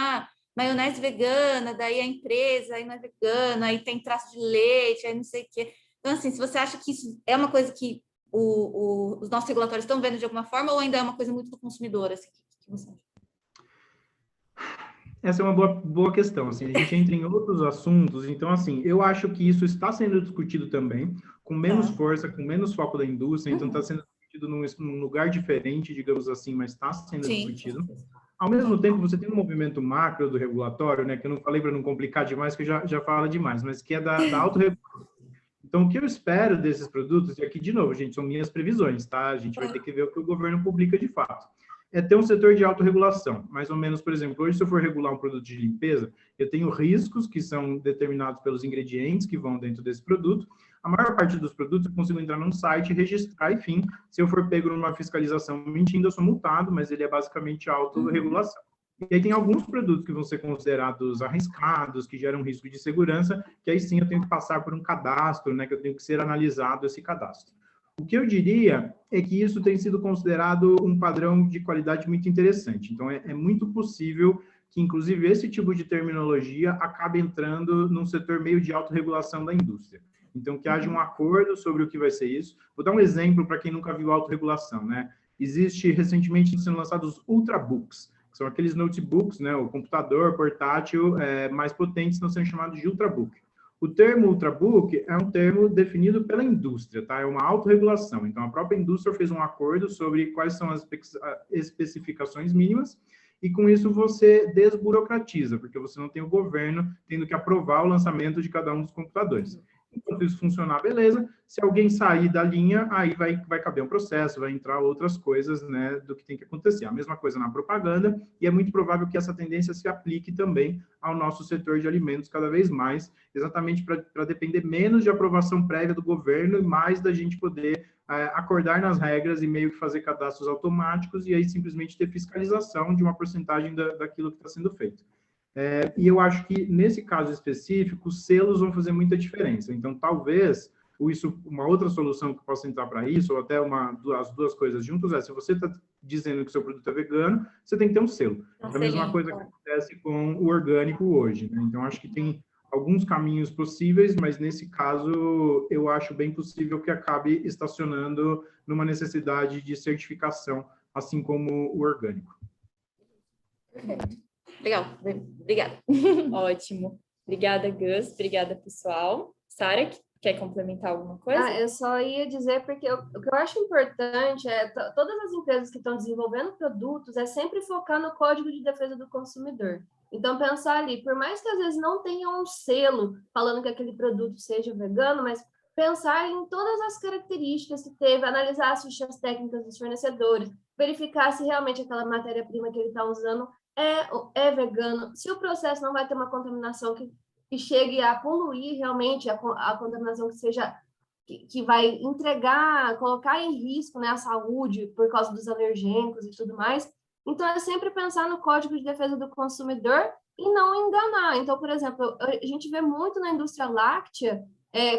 maionese vegana, daí a empresa aí não é vegana, aí tem traço de leite, aí não sei o quê. Então, assim, se você acha que isso é uma coisa que os nossos regulatórios estão vendo de alguma forma, ou ainda é uma coisa muito do consumidor, assim, que você acha? Essa é uma boa questão, assim, a gente entra em outros assuntos, então, assim, eu acho que isso está sendo discutido também, com menos força, com menos foco da indústria, então está sendo discutido num lugar diferente, digamos assim, mas está sendo discutido. Ao mesmo tempo, você tem um movimento macro do regulatório, né, que eu não falei para não complicar demais, que eu já falo demais, mas que é da autorregulação. Então, o que eu espero desses produtos, e aqui, de novo, gente, são minhas previsões, tá? A gente vai ter que ver o que o governo publica de fato. É ter um setor de autorregulação. Mais ou menos, por exemplo, hoje, se eu for regular um produto de limpeza, eu tenho riscos que são determinados pelos ingredientes que vão dentro desse produto. A maior parte dos produtos eu consigo entrar num site, registrar, enfim, se eu for pego numa fiscalização mentindo, eu sou multado, mas ele é basicamente autorregulação. E aí tem alguns produtos que vão ser considerados arriscados, que geram risco de segurança, que aí sim eu tenho que passar por um cadastro, né, que eu tenho que ser analisado esse cadastro. O que eu diria é que isso tem sido considerado um padrão de qualidade muito interessante. Então, é muito possível que, inclusive, esse tipo de terminologia acabe entrando num setor meio de autorregulação da indústria. Então, que haja um acordo sobre o que vai ser isso. Vou dar um exemplo para quem nunca viu autorregulação, né? Existe, recentemente, sendo lançados os Ultrabooks, que são aqueles notebooks, né, o computador portátil mais potentes, estão sendo chamados de Ultrabook. O termo Ultrabook é um termo definido pela indústria, tá? É uma autorregulação. Então, a própria indústria fez um acordo sobre quais são as especificações mínimas e, com isso, você desburocratiza, porque você não tem o governo tendo que aprovar o lançamento de cada um dos computadores. Enquanto isso funcionar, beleza. Se alguém sair da linha, aí vai caber um processo, vai entrar outras coisas, né, do que tem que acontecer. A mesma coisa na propaganda, e é muito provável que essa tendência se aplique também ao nosso setor de alimentos cada vez mais, exatamente para depender menos de aprovação prévia do governo e mais da gente poder acordar nas regras e meio que fazer cadastros automáticos e aí simplesmente ter fiscalização de uma porcentagem daquilo que está sendo feito. E eu acho que, nesse caso específico, os selos vão fazer muita diferença. Então, talvez, uma outra solução que possa entrar para isso, ou até as duas coisas juntas, se você está dizendo que o seu produto é vegano, você tem que ter um selo. É a mesma coisa que acontece com o orgânico hoje, né? Então, acho que tem alguns caminhos possíveis, mas, nesse caso, eu acho bem possível que acabe estacionando numa necessidade de certificação, assim como o orgânico. Perfeito. Legal, obrigada. Ótimo. Obrigada, Gus. Obrigada, pessoal. Sara, quer complementar alguma coisa? Eu só ia dizer, porque o que eu acho importante é todas as empresas que estão desenvolvendo produtos é sempre focar no Código de Defesa do Consumidor. Então, pensar ali, por mais que às vezes não tenha um selo falando que aquele produto seja vegano, mas pensar em todas as características que teve, analisar as fichas técnicas dos fornecedores, verificar se realmente aquela matéria-prima que ele está usando é vegano, se o processo não vai ter uma contaminação que chegue a poluir realmente, a contaminação que seja, que vai colocar em risco, né, a saúde por causa dos alergênicos e tudo mais. Então, é sempre pensar no Código de Defesa do Consumidor e não enganar. Então, por exemplo, a gente vê muito na indústria láctea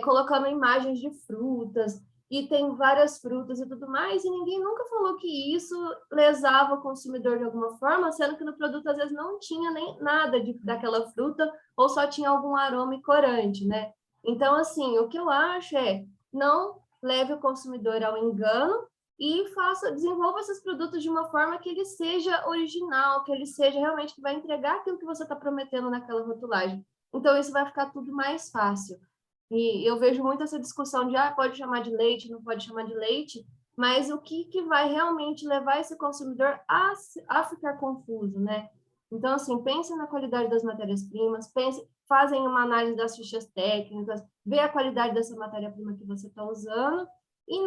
colocando imagens de frutas, e tem várias frutas e tudo mais, e ninguém nunca falou que isso lesava o consumidor de alguma forma, sendo que no produto às vezes não tinha nem nada daquela fruta, ou só tinha algum aroma e corante, né? Então, assim, o que eu acho não leve o consumidor ao engano e desenvolva esses produtos de uma forma que ele seja original, que ele seja realmente que vai entregar aquilo que você está prometendo naquela rotulagem. Então, isso vai ficar tudo mais fácil. E eu vejo muito essa discussão de pode chamar de leite, não pode chamar de leite, mas o que vai realmente levar esse consumidor a ficar confuso, né? Então, assim, pense na qualidade das matérias-primas, fazem uma análise das fichas técnicas, vê a qualidade dessa matéria-prima que você está usando e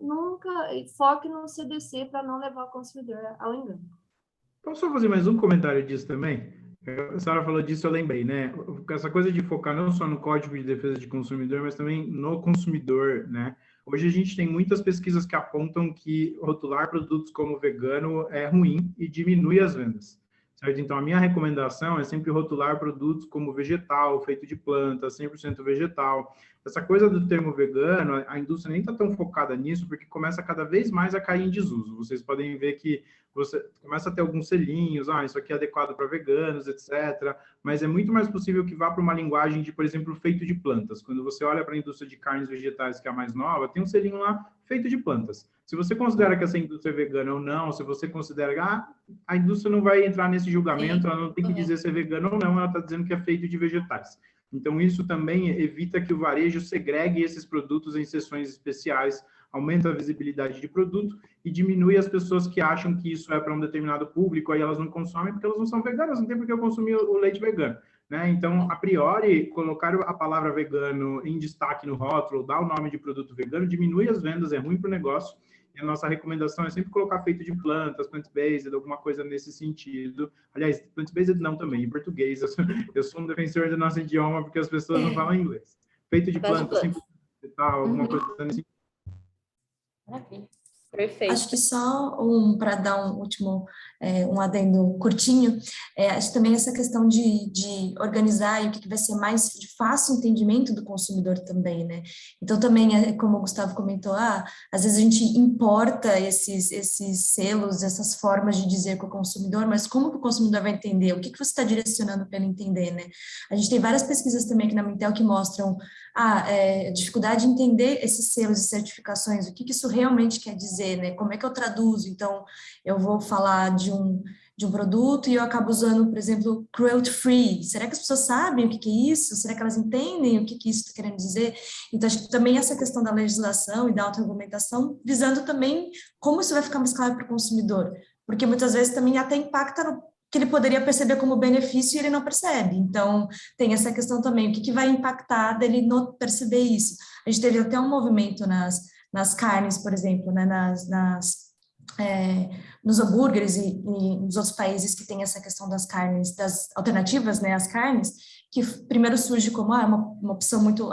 nunca foque no CDC para não levar o consumidor ao engano. Posso só fazer mais um comentário disso também? A Sara falou disso, eu lembrei, né? Essa coisa de focar não só no Código de Defesa de Consumidor, mas também no consumidor, né? Hoje a gente tem muitas pesquisas que apontam que rotular produtos como vegano é ruim e diminui as vendas, certo? Então, a minha recomendação é sempre rotular produtos como vegetal, feito de planta, 100% vegetal. Essa coisa do termo vegano, a indústria nem está tão focada nisso, porque começa cada vez mais a cair em desuso. Vocês podem ver que você começa a ter alguns selinhos, isso aqui é adequado para veganos, etc. Mas é muito mais possível que vá para uma linguagem de, por exemplo, feito de plantas. Quando você olha para a indústria de carnes vegetais, que é a mais nova, tem um selinho lá, feito de plantas. Se você considera que essa indústria é vegana ou não, se você considera que a indústria não vai entrar nesse julgamento, ela não tem que dizer se é vegana ou não, ela está dizendo que é feito de vegetais. Então, isso também evita que o varejo segregue esses produtos em seções especiais, aumenta a visibilidade de produto e diminui as pessoas que acham que isso é para um determinado público, aí elas não consomem porque elas não são veganas, não tem porque eu consumir o leite vegano, né? Então, a priori, colocar a palavra vegano em destaque no rótulo, dar o nome de produto vegano, diminui as vendas, é ruim para o negócio. E a nossa recomendação é sempre colocar feito de plantas, plant-based, alguma coisa nesse sentido. Aliás, plant-based não também, em português. Eu sou um defensor do nosso idioma porque as pessoas não falam inglês. Feito de plantas, sempre alguma coisa nesse sentido. Maravilha. Perfeito. Acho que só para dar um último, um adendo curtinho, acho também essa questão de organizar e o que vai ser mais de fácil entendimento do consumidor também, né? Então também, como o Gustavo comentou, às vezes a gente importa esses selos, essas formas de dizer com o consumidor, mas como que o consumidor vai entender? O que você está direcionando para ele entender, né? A gente tem várias pesquisas também aqui na Mintel que mostram dificuldade de entender esses selos e certificações, o que isso realmente quer dizer, né? Como é que eu traduzo? Então, eu vou falar de um produto e eu acabo usando, por exemplo, cruelty free. Será que as pessoas sabem o que é isso? Será que elas entendem o que isso está querendo dizer? Então, acho que também essa questão da legislação e da auto-argumentação, visando também como isso vai ficar mais claro para o consumidor, porque muitas vezes também até impacta no que ele poderia perceber como benefício e ele não percebe. Então, tem essa questão também, o que vai impactar dele não perceber isso. A gente teve até um movimento nas carnes, por exemplo, né, nos hambúrgueres e nos outros países que tem essa questão das carnes, das alternativas, né, às carnes, que primeiro surge como uma opção muito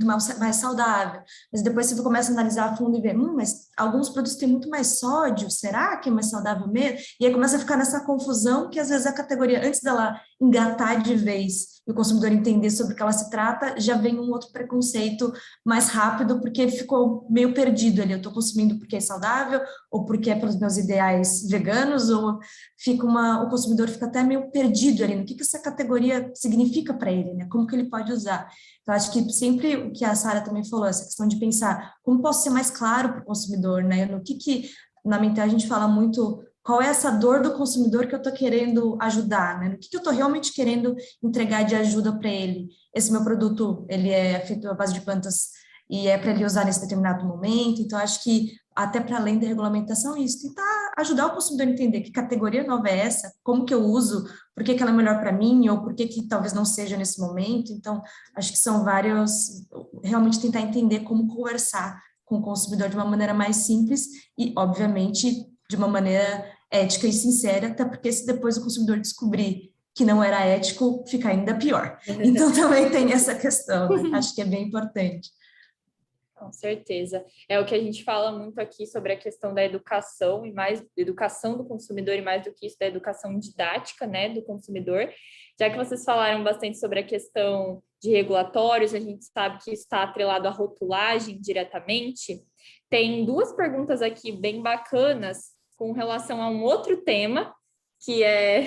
mais saudável, mas depois você começa a analisar a fundo e ver, mas alguns produtos têm muito mais sódio, será que é mais saudável mesmo? E aí começa a ficar nessa confusão que às vezes a categoria, antes dela engatar de vez e o consumidor entender sobre o que ela se trata, já vem um outro preconceito mais rápido, porque ele ficou meio perdido ali, eu estou consumindo porque é saudável, ou porque é pelos meus ideais veganos, ou o consumidor fica até meio perdido ali, no que essa categoria significa para ele, né? Como que ele pode usar. Então, acho que sempre o que a Sara também falou, essa questão de pensar como posso ser mais claro para o consumidor, né? No que na Mintel a gente fala muito qual é essa dor do consumidor que eu estou querendo ajudar, né? No que eu estou realmente querendo entregar de ajuda para ele. Esse meu produto, ele é feito à base de plantas e é para ele usar nesse determinado momento, então acho que até para além da regulamentação, isso, tentar ajudar o consumidor a entender que categoria nova é essa, como que eu uso, por que ela é melhor para mim, ou por que talvez não seja nesse momento. Então, acho que são vários, realmente tentar entender como conversar com o consumidor de uma maneira mais simples e, obviamente, de uma maneira ética e sincera, até porque se depois o consumidor descobrir que não era ético, fica ainda pior. Então, também tem essa questão, né? Acho que é bem importante. Com certeza. É o que a gente fala muito aqui sobre a questão da educação e mais educação do consumidor e mais do que isso, da educação didática, né, do consumidor. Já que vocês falaram bastante sobre a questão de regulatórios, a gente sabe que isso está atrelado à rotulagem diretamente. Tem duas perguntas aqui bem bacanas com relação a um outro tema, que é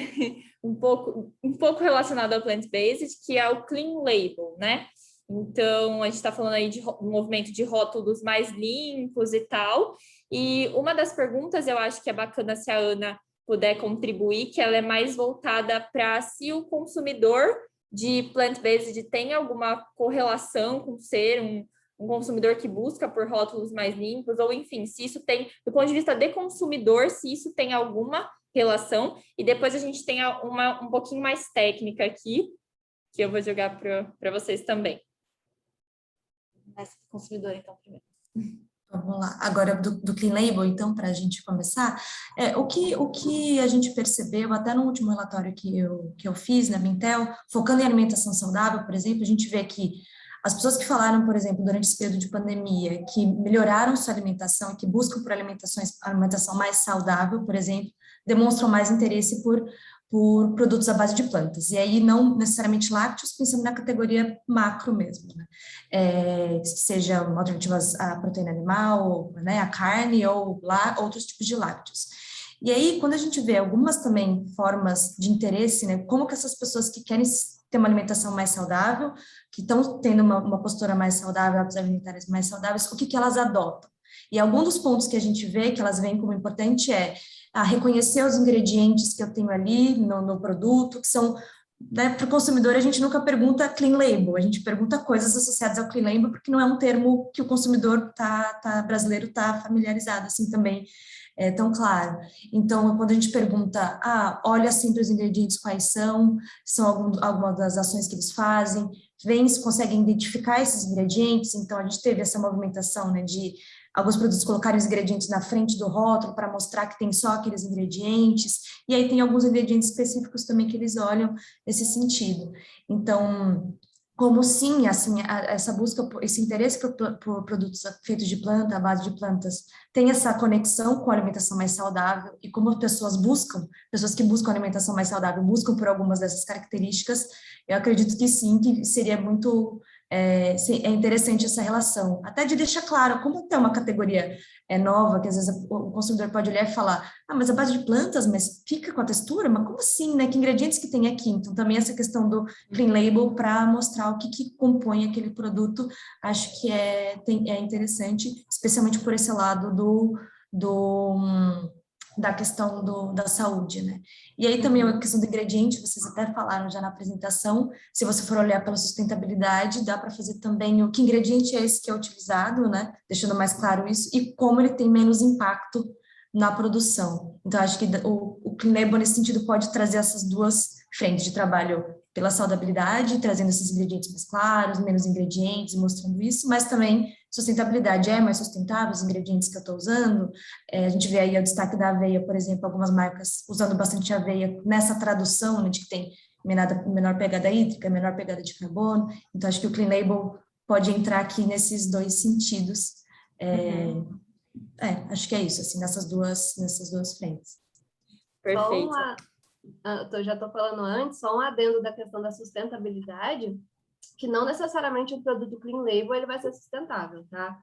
um pouco relacionado ao plant-based, que é o clean label, né? Então, a gente está falando aí de um movimento de rótulos mais limpos e tal. E uma das perguntas, eu acho que é bacana se a Ana puder contribuir, que ela é mais voltada para se o consumidor de plant-based tem alguma correlação com ser um consumidor que busca por rótulos mais limpos, ou enfim, se isso tem, do ponto de vista de consumidor, se isso tem alguma relação, e depois a gente tem um pouquinho mais técnica aqui, que eu vou jogar para vocês também. Essa consumidor, então, primeiro. Vamos lá. Agora, do Clean Label, então, para a gente começar, o que a gente percebeu, até no último relatório que eu fiz na Mintel, focando em alimentação saudável, por exemplo, a gente vê que as pessoas que falaram, por exemplo, durante esse período de pandemia, que melhoraram sua alimentação, que buscam por alimentação mais saudável, por exemplo, demonstram mais interesse por produtos à base de plantas. E aí, não necessariamente lácteos, pensando na categoria macro mesmo, né? Sejam alternativas à proteína animal, né, a carne ou outros tipos de lácteos. E aí, quando a gente vê algumas também formas de interesse, né, como que essas pessoas que querem ter uma alimentação mais saudável, que estão tendo uma postura mais saudável, hábitos alimentares mais saudáveis, o que elas adotam? E algum dos pontos que a gente vê, que elas veem como importante reconhecer os ingredientes que eu tenho ali no produto, que são, né, para o consumidor, a gente nunca pergunta clean label, a gente pergunta coisas associadas ao clean label, porque não é um termo que o consumidor brasileiro está familiarizado assim também, tão claro. Então, quando a gente pergunta, olha sempre os ingredientes quais são algumas das ações que eles fazem, vem se conseguem identificar esses ingredientes, então a gente teve essa movimentação, né, de alguns produtos colocarem os ingredientes na frente do rótulo para mostrar que tem só aqueles ingredientes, e aí tem alguns ingredientes específicos também que eles olham nesse sentido. Então, como sim, assim, essa busca, esse interesse por produtos feitos de planta, à base de plantas, tem essa conexão com a alimentação mais saudável, e como as pessoas que buscam alimentação mais saudável, buscam por algumas dessas características, eu acredito que sim, que seria muito... É interessante essa relação, até de deixar claro, como tem uma categoria nova, que às vezes o consumidor pode olhar e falar, mas a base de plantas, mas fica com a textura? Mas como assim, né? Que ingredientes que tem aqui? Então, também essa questão do clean label para mostrar o que compõe aquele produto, acho que é interessante, especialmente por esse lado da questão da saúde, né? E aí também a questão do ingrediente, vocês até falaram já na apresentação, se você for olhar pela sustentabilidade, dá para fazer também que ingrediente é esse que é utilizado, né? Deixando mais claro isso, e como ele tem menos impacto na produção. Então, acho que o Clean Label, nesse sentido, pode trazer essas duas frentes de trabalho pela saudabilidade, trazendo esses ingredientes mais claros, menos ingredientes, mostrando isso, mas também sustentabilidade, mais sustentável os ingredientes que eu estou usando. A gente vê aí o destaque da aveia, por exemplo, algumas marcas usando bastante aveia nessa tradução, né, de que tem menor pegada hídrica, menor pegada de carbono. Então, acho que o Clean Label pode entrar aqui nesses dois sentidos. Acho que é isso, assim, nessas duas frentes. Perfeito. Já estou falando antes, só um adendo da questão da sustentabilidade, que não necessariamente o produto Clean Label ele vai ser sustentável, tá?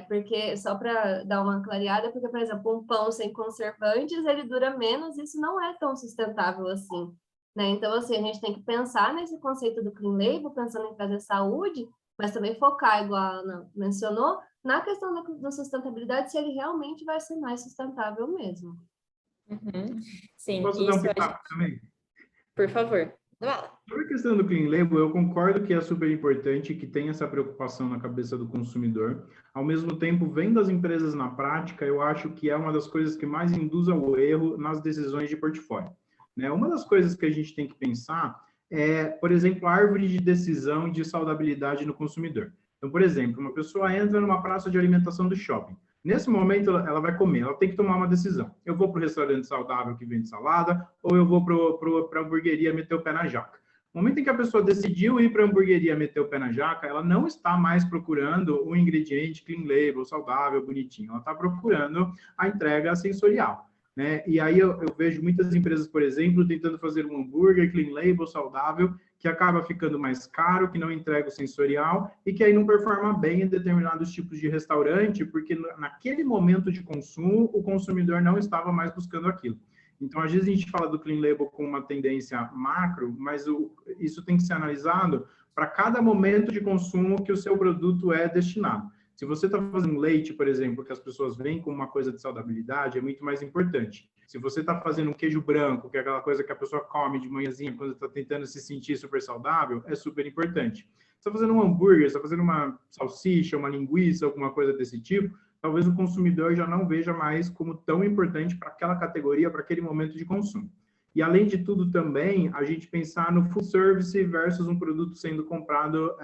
Porque, só para dar uma clareada, porque, por exemplo, um pão sem conservantes, ele dura menos, isso não é tão sustentável assim, né? Então, assim, a gente tem que pensar nesse conceito do Clean Label, pensando em trazer saúde, mas também focar, igual a Ana mencionou, na questão da sustentabilidade, se ele realmente vai ser mais sustentável mesmo. Sim, posso dar um pitaco também? Por favor. Sobre a questão do Clean Label, eu concordo que é super importante, que tem essa preocupação na cabeça do consumidor. Ao mesmo tempo, vendo as empresas na prática, eu acho que é uma das coisas que mais induz ao erro nas decisões de portfólio, né? Uma das coisas que a gente tem que pensar por exemplo, a árvore de decisão de saudabilidade no consumidor. Então, por exemplo, uma pessoa entra numa praça de alimentação do shopping. Nesse momento, ela vai comer, ela tem que tomar uma decisão. Eu vou para o restaurante saudável que vende salada, ou eu vou para a hamburgueria meter o pé na jaca. No momento em que a pessoa decidiu ir para a hamburgueria meter o pé na jaca, ela não está mais procurando um ingrediente clean label, saudável, bonitinho. Ela está procurando a entrega sensorial, né? E aí eu vejo muitas empresas, por exemplo, tentando fazer um hambúrguer clean label, saudável, que acaba ficando mais caro, que não entrega o sensorial e que aí não performa bem em determinados tipos de restaurante, porque naquele momento de consumo, o consumidor não estava mais buscando aquilo. Então, às vezes a gente fala do Clean Label com uma tendência macro, mas isso tem que ser analisado para cada momento de consumo que o seu produto é destinado. Se você está fazendo leite, por exemplo, que as pessoas veem como uma coisa de saudabilidade, é muito mais importante. Se você está fazendo um queijo branco, que é aquela coisa que a pessoa come de manhãzinha quando está tentando se sentir super saudável, é super importante. está fazendo um hambúrguer, está fazendo uma salsicha, uma linguiça, alguma coisa desse tipo, talvez o consumidor já não veja mais como tão importante para aquela categoria, para aquele momento de consumo. E, além de tudo, também, a gente pensar no food service versus um produto sendo comprado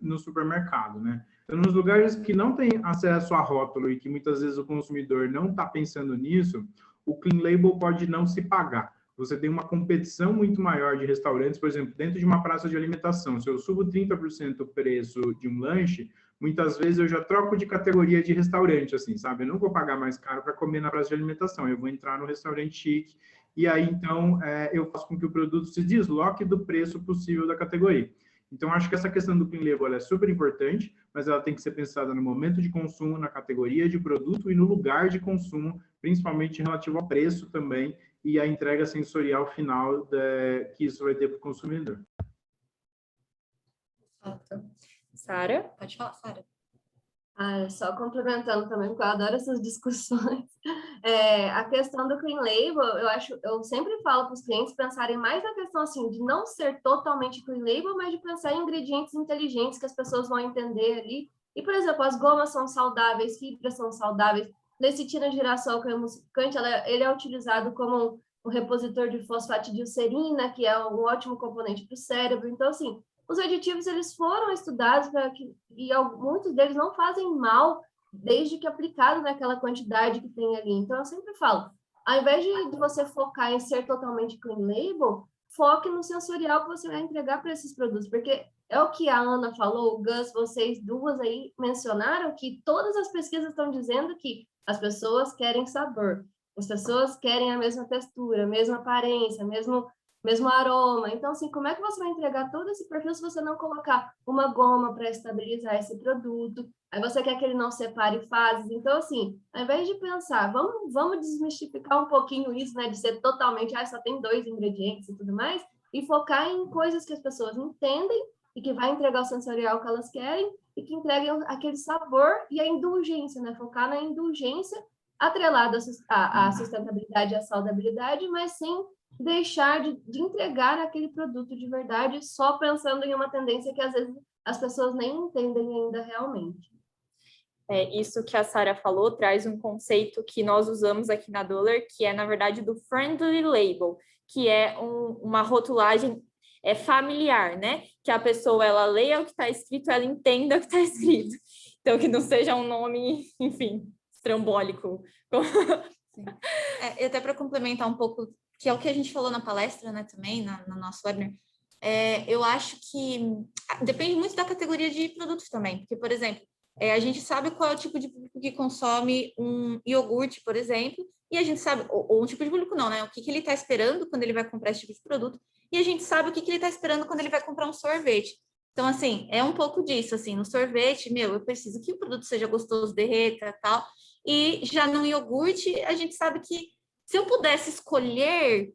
no supermercado, né? Então, nos lugares que não tem acesso a rótulo e que muitas vezes o consumidor não está pensando nisso, o clean label pode não se pagar. Você tem uma competição muito maior de restaurantes, por exemplo, dentro de uma praça de alimentação. Se eu subo 30% o preço de um lanche, muitas vezes eu já troco de categoria de restaurante, assim, sabe? Eu não vou pagar mais caro para comer na praça de alimentação, eu vou entrar no restaurante chique, e aí, então, eu faço com que o produto se desloque do preço possível da categoria. Então, acho que essa questão do clean label ela é super importante, mas ela tem que ser pensada no momento de consumo, na categoria de produto e no lugar de consumo, principalmente relativo ao preço também, e a entrega sensorial final que isso vai ter para o consumidor. Sara? Pode falar, Sara. Só complementando também, porque eu adoro essas discussões. A questão do clean label, eu sempre falo para os clientes pensarem mais na questão assim de não ser totalmente clean label, mas de pensar em ingredientes inteligentes que as pessoas vão entender ali. E, por exemplo, as gomas são saudáveis, fibras são saudáveis, lecitina de girassol, que é emulsificante, ele é utilizado como um repositor de fosfatidilcerina, que é um ótimo componente para o cérebro. Então, assim, os aditivos eles foram estudados e muitos deles não fazem mal desde que aplicado naquela quantidade que tem ali. Então, eu sempre falo, ao invés de você focar em ser totalmente clean label, foque no sensorial que você vai entregar para esses produtos, porque é o que a Ana falou, o Gus, vocês duas aí mencionaram, que todas as pesquisas estão dizendo que as pessoas querem sabor, as pessoas querem a mesma textura, a mesma aparência, mesmo aroma. Então, assim, como é que você vai entregar todo esse perfil se você não colocar uma goma para estabilizar esse produto? Aí você quer que ele não separe fases. Então, assim, ao invés de pensar, vamos desmistificar um pouquinho isso, né? De ser totalmente, só tem 2 ingredientes e tudo mais, e focar em coisas que as pessoas entendem e que vai entregar o sensorial que elas querem e que entreguem aquele sabor e a indulgência, né? Focar na indulgência atrelada à sustentabilidade e à saudabilidade, mas sem deixar de entregar aquele produto de verdade só pensando em uma tendência que às vezes as pessoas nem entendem ainda realmente. Isso que a Sara falou traz um conceito que nós usamos aqui na Döhler, que é, na verdade, do friendly label, que é uma rotulagem familiar, né? Que a pessoa, ela leia o que está escrito, ela entenda o que está escrito. Então, que não seja um nome, enfim, estrambólico. Sim. E até para complementar um pouco, que é o que a gente falou na palestra, né, também, no nosso webinar, eu acho que depende muito da categoria de produtos também, porque, por exemplo, a gente sabe qual é o tipo de público que consome um iogurte, por exemplo, e a gente sabe, ou um tipo de público não, né, o que ele está esperando quando ele vai comprar esse tipo de produto, e a gente sabe o que ele está esperando quando ele vai comprar um sorvete. Então, assim, é um pouco disso, assim, no sorvete, eu preciso que o produto seja gostoso, derreta, tal, e já no iogurte, a gente sabe que se eu pudesse escolher,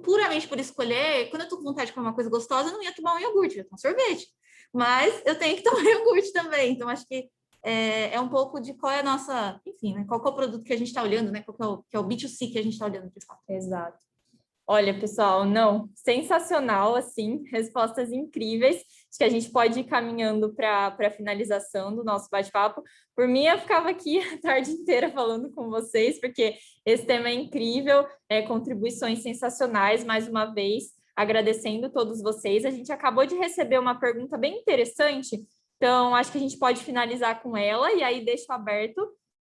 puramente por escolher, quando eu tô com vontade de comer uma coisa gostosa, eu não ia tomar um iogurte, eu ia tomar um sorvete. Mas eu tenho que tomar iogurte também. Então, acho que é um pouco de qual é a nossa... Enfim, né? Qual é o produto que a gente está olhando, né? Qual que é o B2C que a gente está olhando, de fato. Exato. Olha, pessoal, sensacional, assim, respostas incríveis. Acho que a gente pode ir caminhando para a finalização do nosso bate-papo. Por mim, eu ficava aqui a tarde inteira falando com vocês, porque esse tema é incrível, contribuições sensacionais, mais uma vez, agradecendo todos vocês. A gente acabou de receber uma pergunta bem interessante, então acho que a gente pode finalizar com ela, e aí deixo aberto,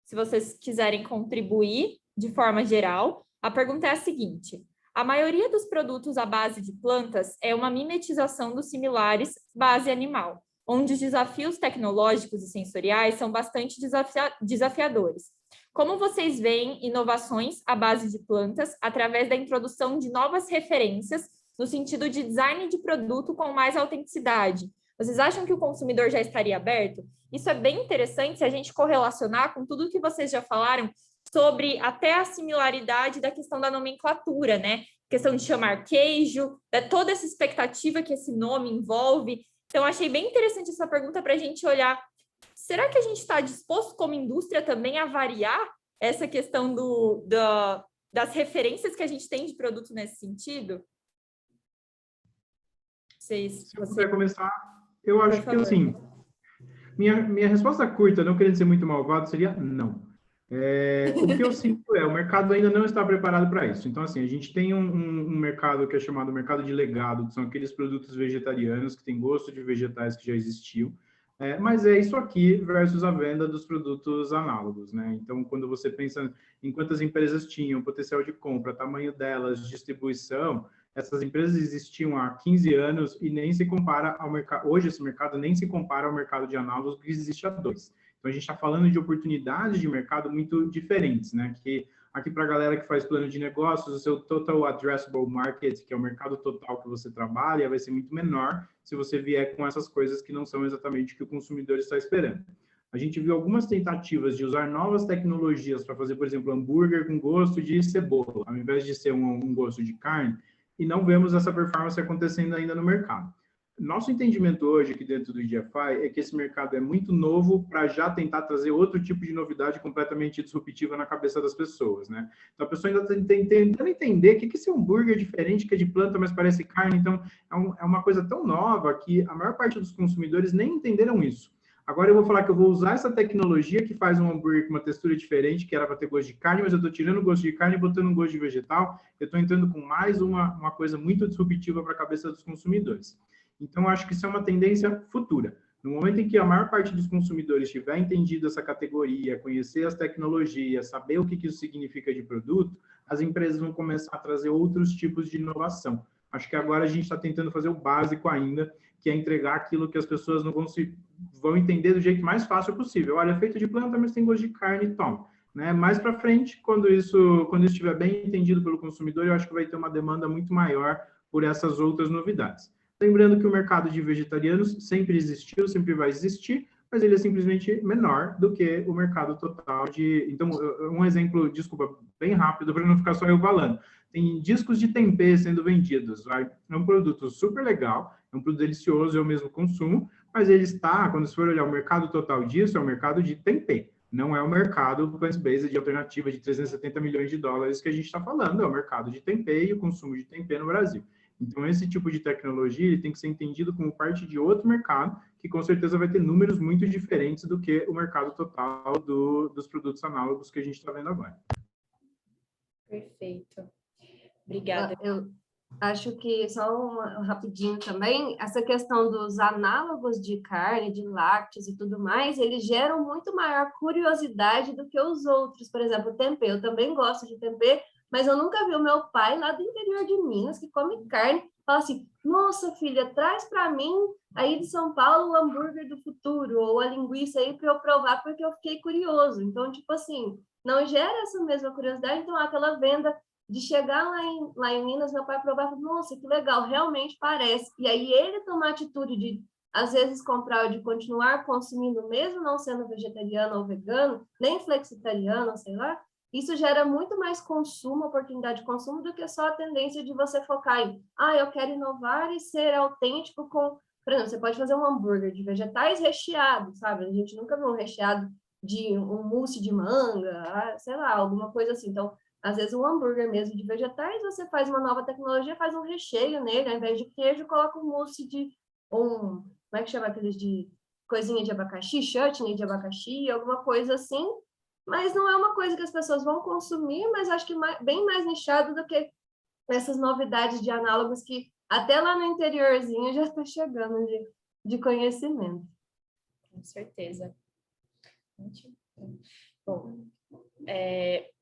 se vocês quiserem contribuir de forma geral. A pergunta é a seguinte: a maioria dos produtos à base de plantas é uma mimetização dos similares base animal, onde os desafios tecnológicos e sensoriais são bastante desafiadores. Como vocês veem inovações à base de plantas através da introdução de novas referências no sentido de design de produto com mais autenticidade? Vocês acham que o consumidor já estaria aberto? Isso é bem interessante se a gente correlacionar com tudo que vocês já falaram sobre até a similaridade da questão da nomenclatura, né? Questão de chamar queijo, toda essa expectativa que esse nome envolve. Então, achei bem interessante essa pergunta para a gente olhar. Será que a gente está disposto, como indústria, também a variar essa questão das referências que a gente tem de produto nesse sentido? Se eu puder começar, Eu acho Por que, favor. assim, minha resposta curta, não querendo ser muito malvado, seria não. O que eu sinto o mercado ainda não está preparado para isso. Então, assim, a gente tem um mercado que é chamado mercado de legado, que são aqueles produtos vegetarianos que têm gosto de vegetais que já existiam, mas é isso aqui versus a venda dos produtos análogos, né? Então, quando você pensa em quantas empresas tinham, potencial de compra, tamanho delas, distribuição, essas empresas existiam há 15 anos e nem se compara ao mercado. Hoje, esse mercado nem se compara ao mercado de análogos que existe há 2. Então, a gente está falando de oportunidades de mercado muito diferentes, né? Que aqui para a galera que faz plano de negócios, o seu total addressable market, que é o mercado total que você trabalha, vai ser muito menor se você vier com essas coisas que não são exatamente o que o consumidor está esperando. A gente viu algumas tentativas de usar novas tecnologias para fazer, por exemplo, hambúrguer com gosto de cebola, ao invés de ser um gosto de carne, e não vemos essa performance acontecendo ainda no mercado. Nosso entendimento hoje aqui dentro do EDFI é que esse mercado é muito novo para já tentar trazer outro tipo de novidade completamente disruptiva na cabeça das pessoas, né? Então, a pessoa ainda está tentando entender o que é esse hambúrguer diferente, que é de planta, mas parece carne. Então, é uma coisa tão nova que a maior parte dos consumidores nem entenderam isso. Agora eu vou falar que eu vou usar essa tecnologia que faz um hambúrguer com uma textura diferente, que era para ter gosto de carne, mas eu estou tirando o gosto de carne e botando um gosto de vegetal. Eu estou entrando com mais uma coisa muito disruptiva para a cabeça dos consumidores. Então, acho que isso é uma tendência futura. No momento em que a maior parte dos consumidores tiver entendido essa categoria, conhecer as tecnologias, saber o que isso significa de produto, as empresas vão começar a trazer outros tipos de inovação. Acho que agora a gente está tentando fazer o básico ainda, que é entregar aquilo que as pessoas não vão entender do jeito mais fácil possível. Olha, é feito de planta, mas tem gosto de carne, toma. Né? Mais para frente, quando isso estiver bem entendido pelo consumidor, eu acho que vai ter uma demanda muito maior por essas outras novidades. Lembrando que o mercado de vegetarianos sempre existiu, sempre vai existir, mas ele é simplesmente menor do que o mercado total de... Então, um exemplo, desculpa, bem rápido, para não ficar só eu falando. Tem discos de tempê sendo vendidos. Vai? É um produto super legal, é um produto delicioso, eu mesmo consumo, mas ele está, quando você for olhar o mercado total disso, é o mercado de tempê. Não é o mercado plant-based de alternativa de 370 milhões de dólares que a gente está falando, é o mercado de tempê e o consumo de tempê no Brasil. Então, esse tipo de tecnologia ele tem que ser entendido como parte de outro mercado, que com certeza vai ter números muito diferentes do que o mercado total dos produtos análogos que a gente está vendo agora. Perfeito. Obrigada. Eu acho que, só rapidinho também, essa questão dos análogos de carne, de lácteos e tudo mais, eles geram muito maior curiosidade do que os outros. Por exemplo, o tempê. Eu também gosto de tempê, mas eu nunca vi o meu pai lá do interior de Minas, que come carne, fala assim, nossa, filha, traz para mim aí de São Paulo o hambúrguer do futuro, ou a linguiça aí para eu provar, porque eu fiquei curioso. Então, tipo assim, não gera essa mesma curiosidade, então aquela venda de chegar lá em Minas, meu pai provar, nossa, que legal, realmente parece. E aí ele tomar a atitude de, às vezes, comprar ou de continuar consumindo, mesmo não sendo vegetariano ou vegano, nem flexitariano, sei lá, isso gera muito mais consumo, oportunidade de consumo, do que só a tendência de você focar em, eu quero inovar e ser autêntico com... Por exemplo, você pode fazer um hambúrguer de vegetais recheado, sabe? A gente nunca viu um recheado de um mousse de manga, sei lá, alguma coisa assim. Então, às vezes, um hambúrguer mesmo de vegetais, você faz uma nova tecnologia, faz um recheio nele, ao invés de queijo, coloca um mousse de... como é que chama aqueles de coisinha de abacaxi, chutney de abacaxi, alguma coisa assim. Mas não é uma coisa que as pessoas vão consumir, mas acho que bem mais nichado do que essas novidades de análogos que até lá no interiorzinho já está chegando de conhecimento. Com certeza. Bom,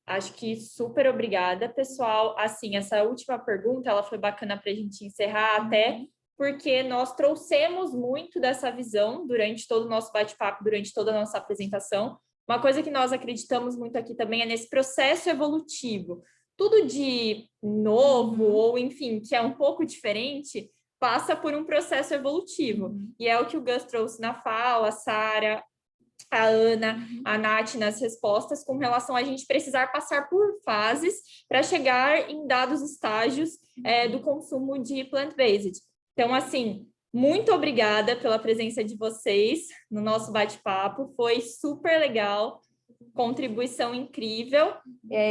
acho que super obrigada, pessoal. Assim, essa última pergunta, ela foi bacana para a gente encerrar até, porque nós trouxemos muito dessa visão durante todo o nosso bate-papo, durante toda a nossa apresentação. Uma coisa que nós acreditamos muito aqui também é nesse processo evolutivo. Tudo de novo, ou enfim, que é um pouco diferente, passa por um processo evolutivo. E é o que o Gus trouxe na fala, a Sara, a Ana, a Nath nas respostas, com relação a gente precisar passar por fases para chegar em dados estágios do consumo de plant-based. Então, assim, muito obrigada pela presença de vocês no nosso bate-papo, foi super legal, contribuição incrível.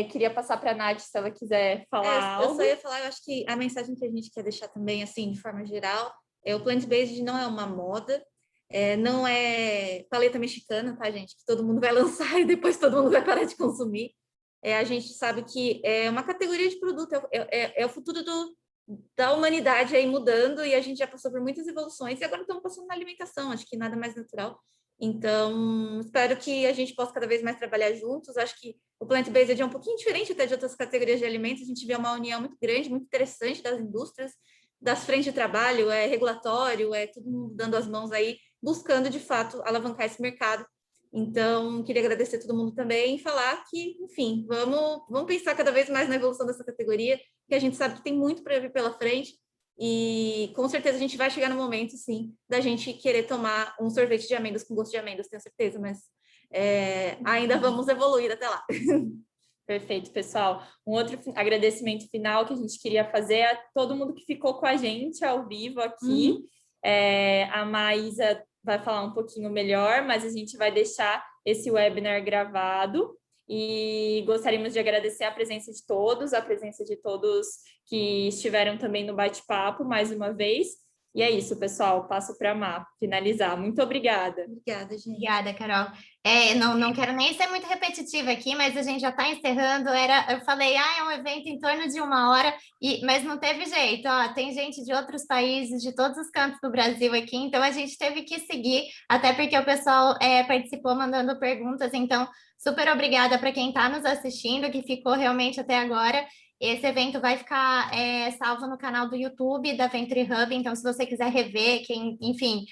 Queria passar para a Nath, se ela quiser falar algo. Eu só ia falar, eu acho que a mensagem que a gente quer deixar também, assim, de forma geral, O plant-based não é uma moda, não é paleta mexicana, tá, gente? Que todo mundo vai lançar e depois todo mundo vai parar de consumir. A gente sabe que é uma categoria de produto, é o futuro da humanidade aí mudando, e a gente já passou por muitas evoluções e agora estamos passando na alimentação, acho que nada mais natural. Então, espero que a gente possa cada vez mais trabalhar juntos. Acho que o plant-based é um pouquinho diferente até de outras categorias de alimentos. A gente vê uma união muito grande, muito interessante das indústrias, das frentes de trabalho, regulatório, todo mundo dando as mãos aí, buscando, de fato, alavancar esse mercado. Então, queria agradecer a todo mundo também e falar que, enfim, vamos pensar cada vez mais na evolução dessa categoria, que a gente sabe que tem muito para vir pela frente. E com certeza a gente vai chegar no momento, sim, da gente querer tomar um sorvete de amêndoas com gosto de amêndoas, tenho certeza, mas ainda vamos evoluir até lá. Perfeito, pessoal. Um outro agradecimento final que a gente queria fazer a todo mundo que ficou com a gente ao vivo aqui. A Maísa vai falar um pouquinho melhor, mas a gente vai deixar esse webinar gravado. E gostaríamos de agradecer a presença de todos que estiveram também no bate-papo mais uma vez. E é isso, pessoal, passo para a Má finalizar. Muito obrigada. Obrigada, gente. Obrigada, Carol. Não quero nem ser muito repetitiva aqui, mas a gente já está encerrando. Eu falei, é um evento em torno de 1 hora, mas não teve jeito. Tem gente de outros países, de todos os cantos do Brasil aqui, então a gente teve que seguir, até porque o pessoal participou mandando perguntas. Então, super obrigada para quem está nos assistindo, que ficou realmente até agora. Esse evento vai ficar salvo no canal do YouTube da Venture Hub, então se você quiser rever, quem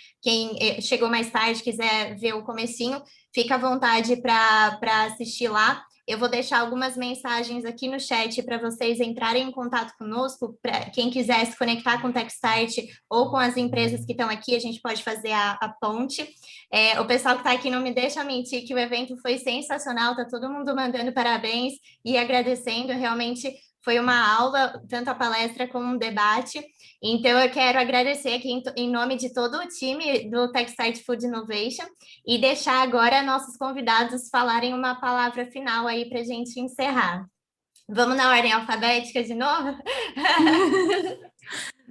chegou mais tarde, quiser ver o comecinho, fica à vontade para assistir lá. Eu vou deixar algumas mensagens aqui no chat para vocês entrarem em contato conosco, para quem quiser se conectar com o TechStart ou com as empresas que estão aqui, a gente pode fazer a ponte. O pessoal que está aqui não me deixa mentir que o evento foi sensacional, está todo mundo mandando parabéns e agradecendo, realmente foi uma aula, tanto a palestra como um debate. Então, eu quero agradecer aqui em nome de todo o time do TechStart Food Innovation e deixar agora nossos convidados falarem uma palavra final aí para a gente encerrar. Vamos na ordem alfabética de novo?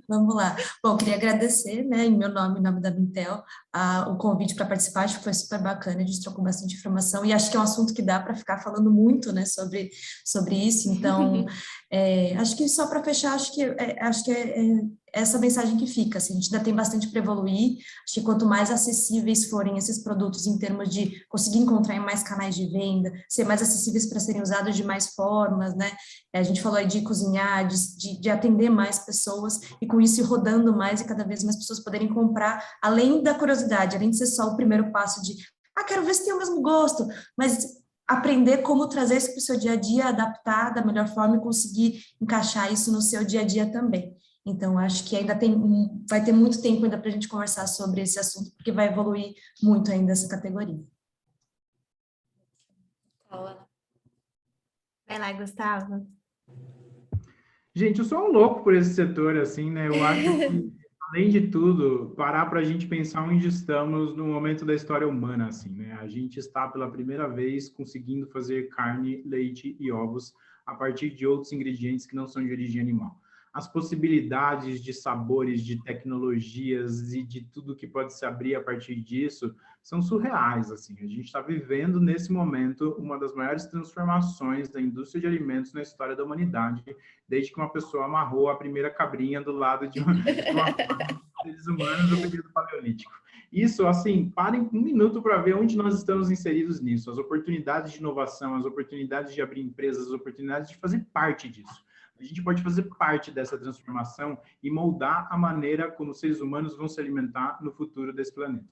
Vamos lá. Bom, queria agradecer, né, em meu nome, em nome da Bintel, o convite para participar, acho que foi super bacana, a gente trocou bastante informação, e acho que é um assunto que dá para ficar falando muito, né, sobre isso, então, acho que só para fechar, acho que essa mensagem que fica, assim, a gente ainda tem bastante para evoluir, acho que quanto mais acessíveis forem esses produtos em termos de conseguir encontrar em mais canais de venda, ser mais acessíveis para serem usados de mais formas, né, a gente falou aí de cozinhar, de atender mais pessoas, e com isso ir rodando mais e cada vez mais pessoas poderem comprar, além da curiosidade, além de ser só o primeiro passo de, quero ver se tem o mesmo gosto, mas aprender como trazer isso para o seu dia a dia, adaptar da melhor forma e conseguir encaixar isso no seu dia a dia também. Então, acho que ainda vai ter muito tempo ainda para a gente conversar sobre esse assunto, porque vai evoluir muito ainda essa categoria. Vai lá, Gustavo. Gente, eu sou um louco por esse setor, assim, né? Eu acho que, além de tudo, parar para a gente pensar onde estamos no momento da história humana, assim, né? A gente está, pela primeira vez, conseguindo fazer carne, leite e ovos a partir de outros ingredientes que não são de origem animal. As possibilidades de sabores, de tecnologias e de tudo que pode se abrir a partir disso são surreais, assim. A gente está vivendo, nesse momento, uma das maiores transformações da indústria de alimentos na história da humanidade, desde que uma pessoa amarrou a primeira cabrinha do lado de uma seres humanos do período paleolítico. Isso, assim, parem um minuto para ver onde nós estamos inseridos nisso, as oportunidades de inovação, as oportunidades de abrir empresas, as oportunidades de fazer parte disso. A gente pode fazer parte dessa transformação e moldar a maneira como os seres humanos vão se alimentar no futuro desse planeta.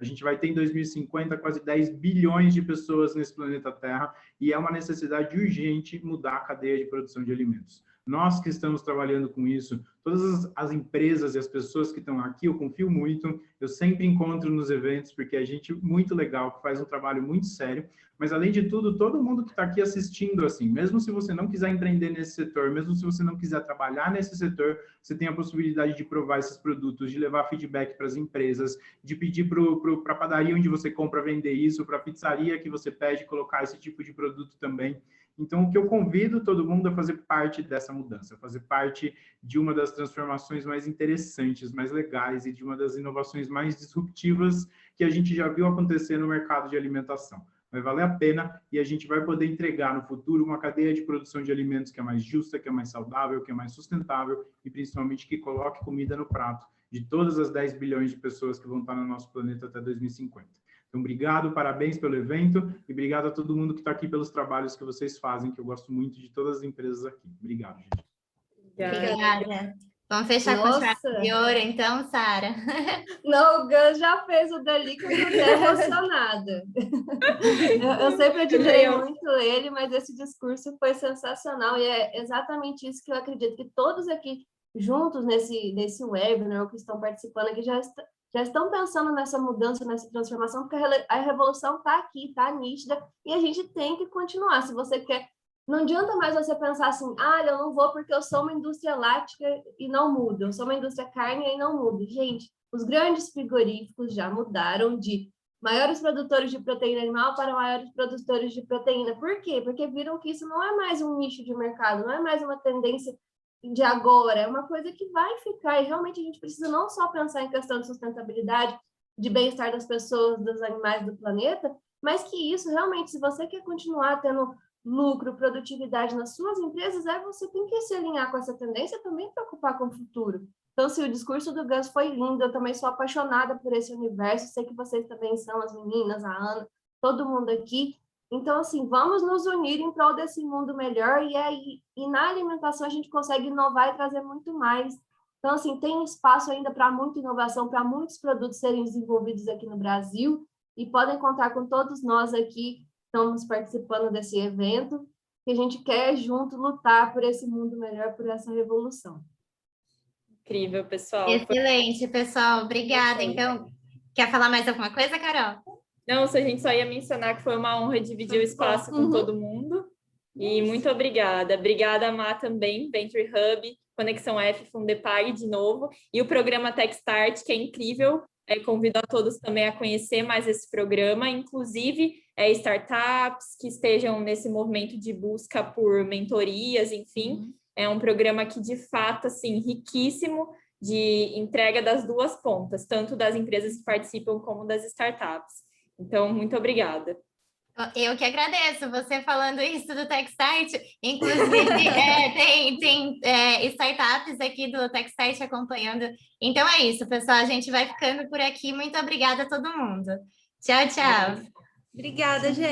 A gente vai ter em 2050 quase 10 bilhões de pessoas nesse planeta Terra e é uma necessidade urgente mudar a cadeia de produção de alimentos. Nós que estamos trabalhando com isso, todas as empresas e as pessoas que estão aqui, eu confio muito, eu sempre encontro nos eventos, porque é gente muito legal, que faz um trabalho muito sério, mas além de tudo, todo mundo que está aqui assistindo, assim, mesmo se você não quiser empreender nesse setor, mesmo se você não quiser trabalhar nesse setor, você tem a possibilidade de provar esses produtos, de levar feedback para as empresas, de pedir para a padaria onde você compra vender isso, para a pizzaria que você pede colocar esse tipo de produto também. Então, o que eu convido todo mundo a fazer parte dessa mudança, a fazer parte de uma das transformações mais interessantes, mais legais e de uma das inovações mais disruptivas que a gente já viu acontecer no mercado de alimentação. Vai valer a pena e a gente vai poder entregar no futuro uma cadeia de produção de alimentos que é mais justa, que é mais saudável, que é mais sustentável e principalmente que coloque comida no prato de todas as 10 bilhões de pessoas que vão estar no nosso planeta até 2050. Então, obrigado, parabéns pelo evento e obrigado a todo mundo que está aqui pelos trabalhos que vocês fazem, que eu gosto muito de todas as empresas aqui. Obrigado, gente. Obrigada. Vamos fechar com chave de ouro, então, Sara? Não, o Gus já fez o dali que eu tô até emocionada. Eu sempre admirei muito ele, mas esse discurso foi sensacional e é exatamente isso que eu acredito que todos aqui juntos nesse webinar que estão participando aqui já estão pensando nessa mudança, nessa transformação, porque a revolução está aqui, está nítida e a gente tem que continuar. Se você quer não adianta mais você pensar assim, eu não vou porque eu sou uma indústria láctea e não mudo, eu sou uma indústria carne e não mudo. Gente, os grandes frigoríficos já mudaram de maiores produtores de proteína animal para maiores produtores de proteína. Por quê? Porque viram que isso não é mais um nicho de mercado, não é mais uma tendência de agora, é uma coisa que vai ficar e realmente a gente precisa não só pensar em questão de sustentabilidade, de bem-estar das pessoas, dos animais, do planeta, mas que isso realmente, se você quer continuar tendo lucro, produtividade nas suas empresas, você tem que se alinhar com essa tendência e também preocupar com o futuro. Então, se o discurso do Gus foi lindo, eu também sou apaixonada por esse universo, sei que vocês também são, as meninas, a Ana, todo mundo aqui. Então, assim, vamos nos unir em prol desse mundo melhor e na alimentação a gente consegue inovar e trazer muito mais. Então, assim, tem espaço ainda para muita inovação, para muitos produtos serem desenvolvidos aqui no Brasil e podem contar com todos nós aqui estamos participando desse evento, que a gente quer junto lutar por esse mundo melhor, por essa revolução. Incrível, pessoal. Excelente, pessoal. Obrigada. Então, quer falar mais alguma coisa, Carol? Não, a gente só ia mencionar que foi uma honra dividir o espaço com todo mundo. E muito obrigada. Obrigada, Má, também, Venture Hub, Conexão F, Fundepag, de novo. E o programa Techstart, que é incrível. Convido a todos também a conhecer mais esse programa, inclusive startups que estejam nesse movimento de busca por mentorias, enfim. É um programa que, de fato, assim, riquíssimo de entrega das duas pontas, tanto das empresas que participam como das startups. Então, muito obrigada. Eu que agradeço você falando isso do Techstart. Inclusive, tem startups aqui do Techstart acompanhando. Então é isso, pessoal. A gente vai ficando por aqui. Muito obrigada a todo mundo. Tchau, tchau. Obrigada, gente.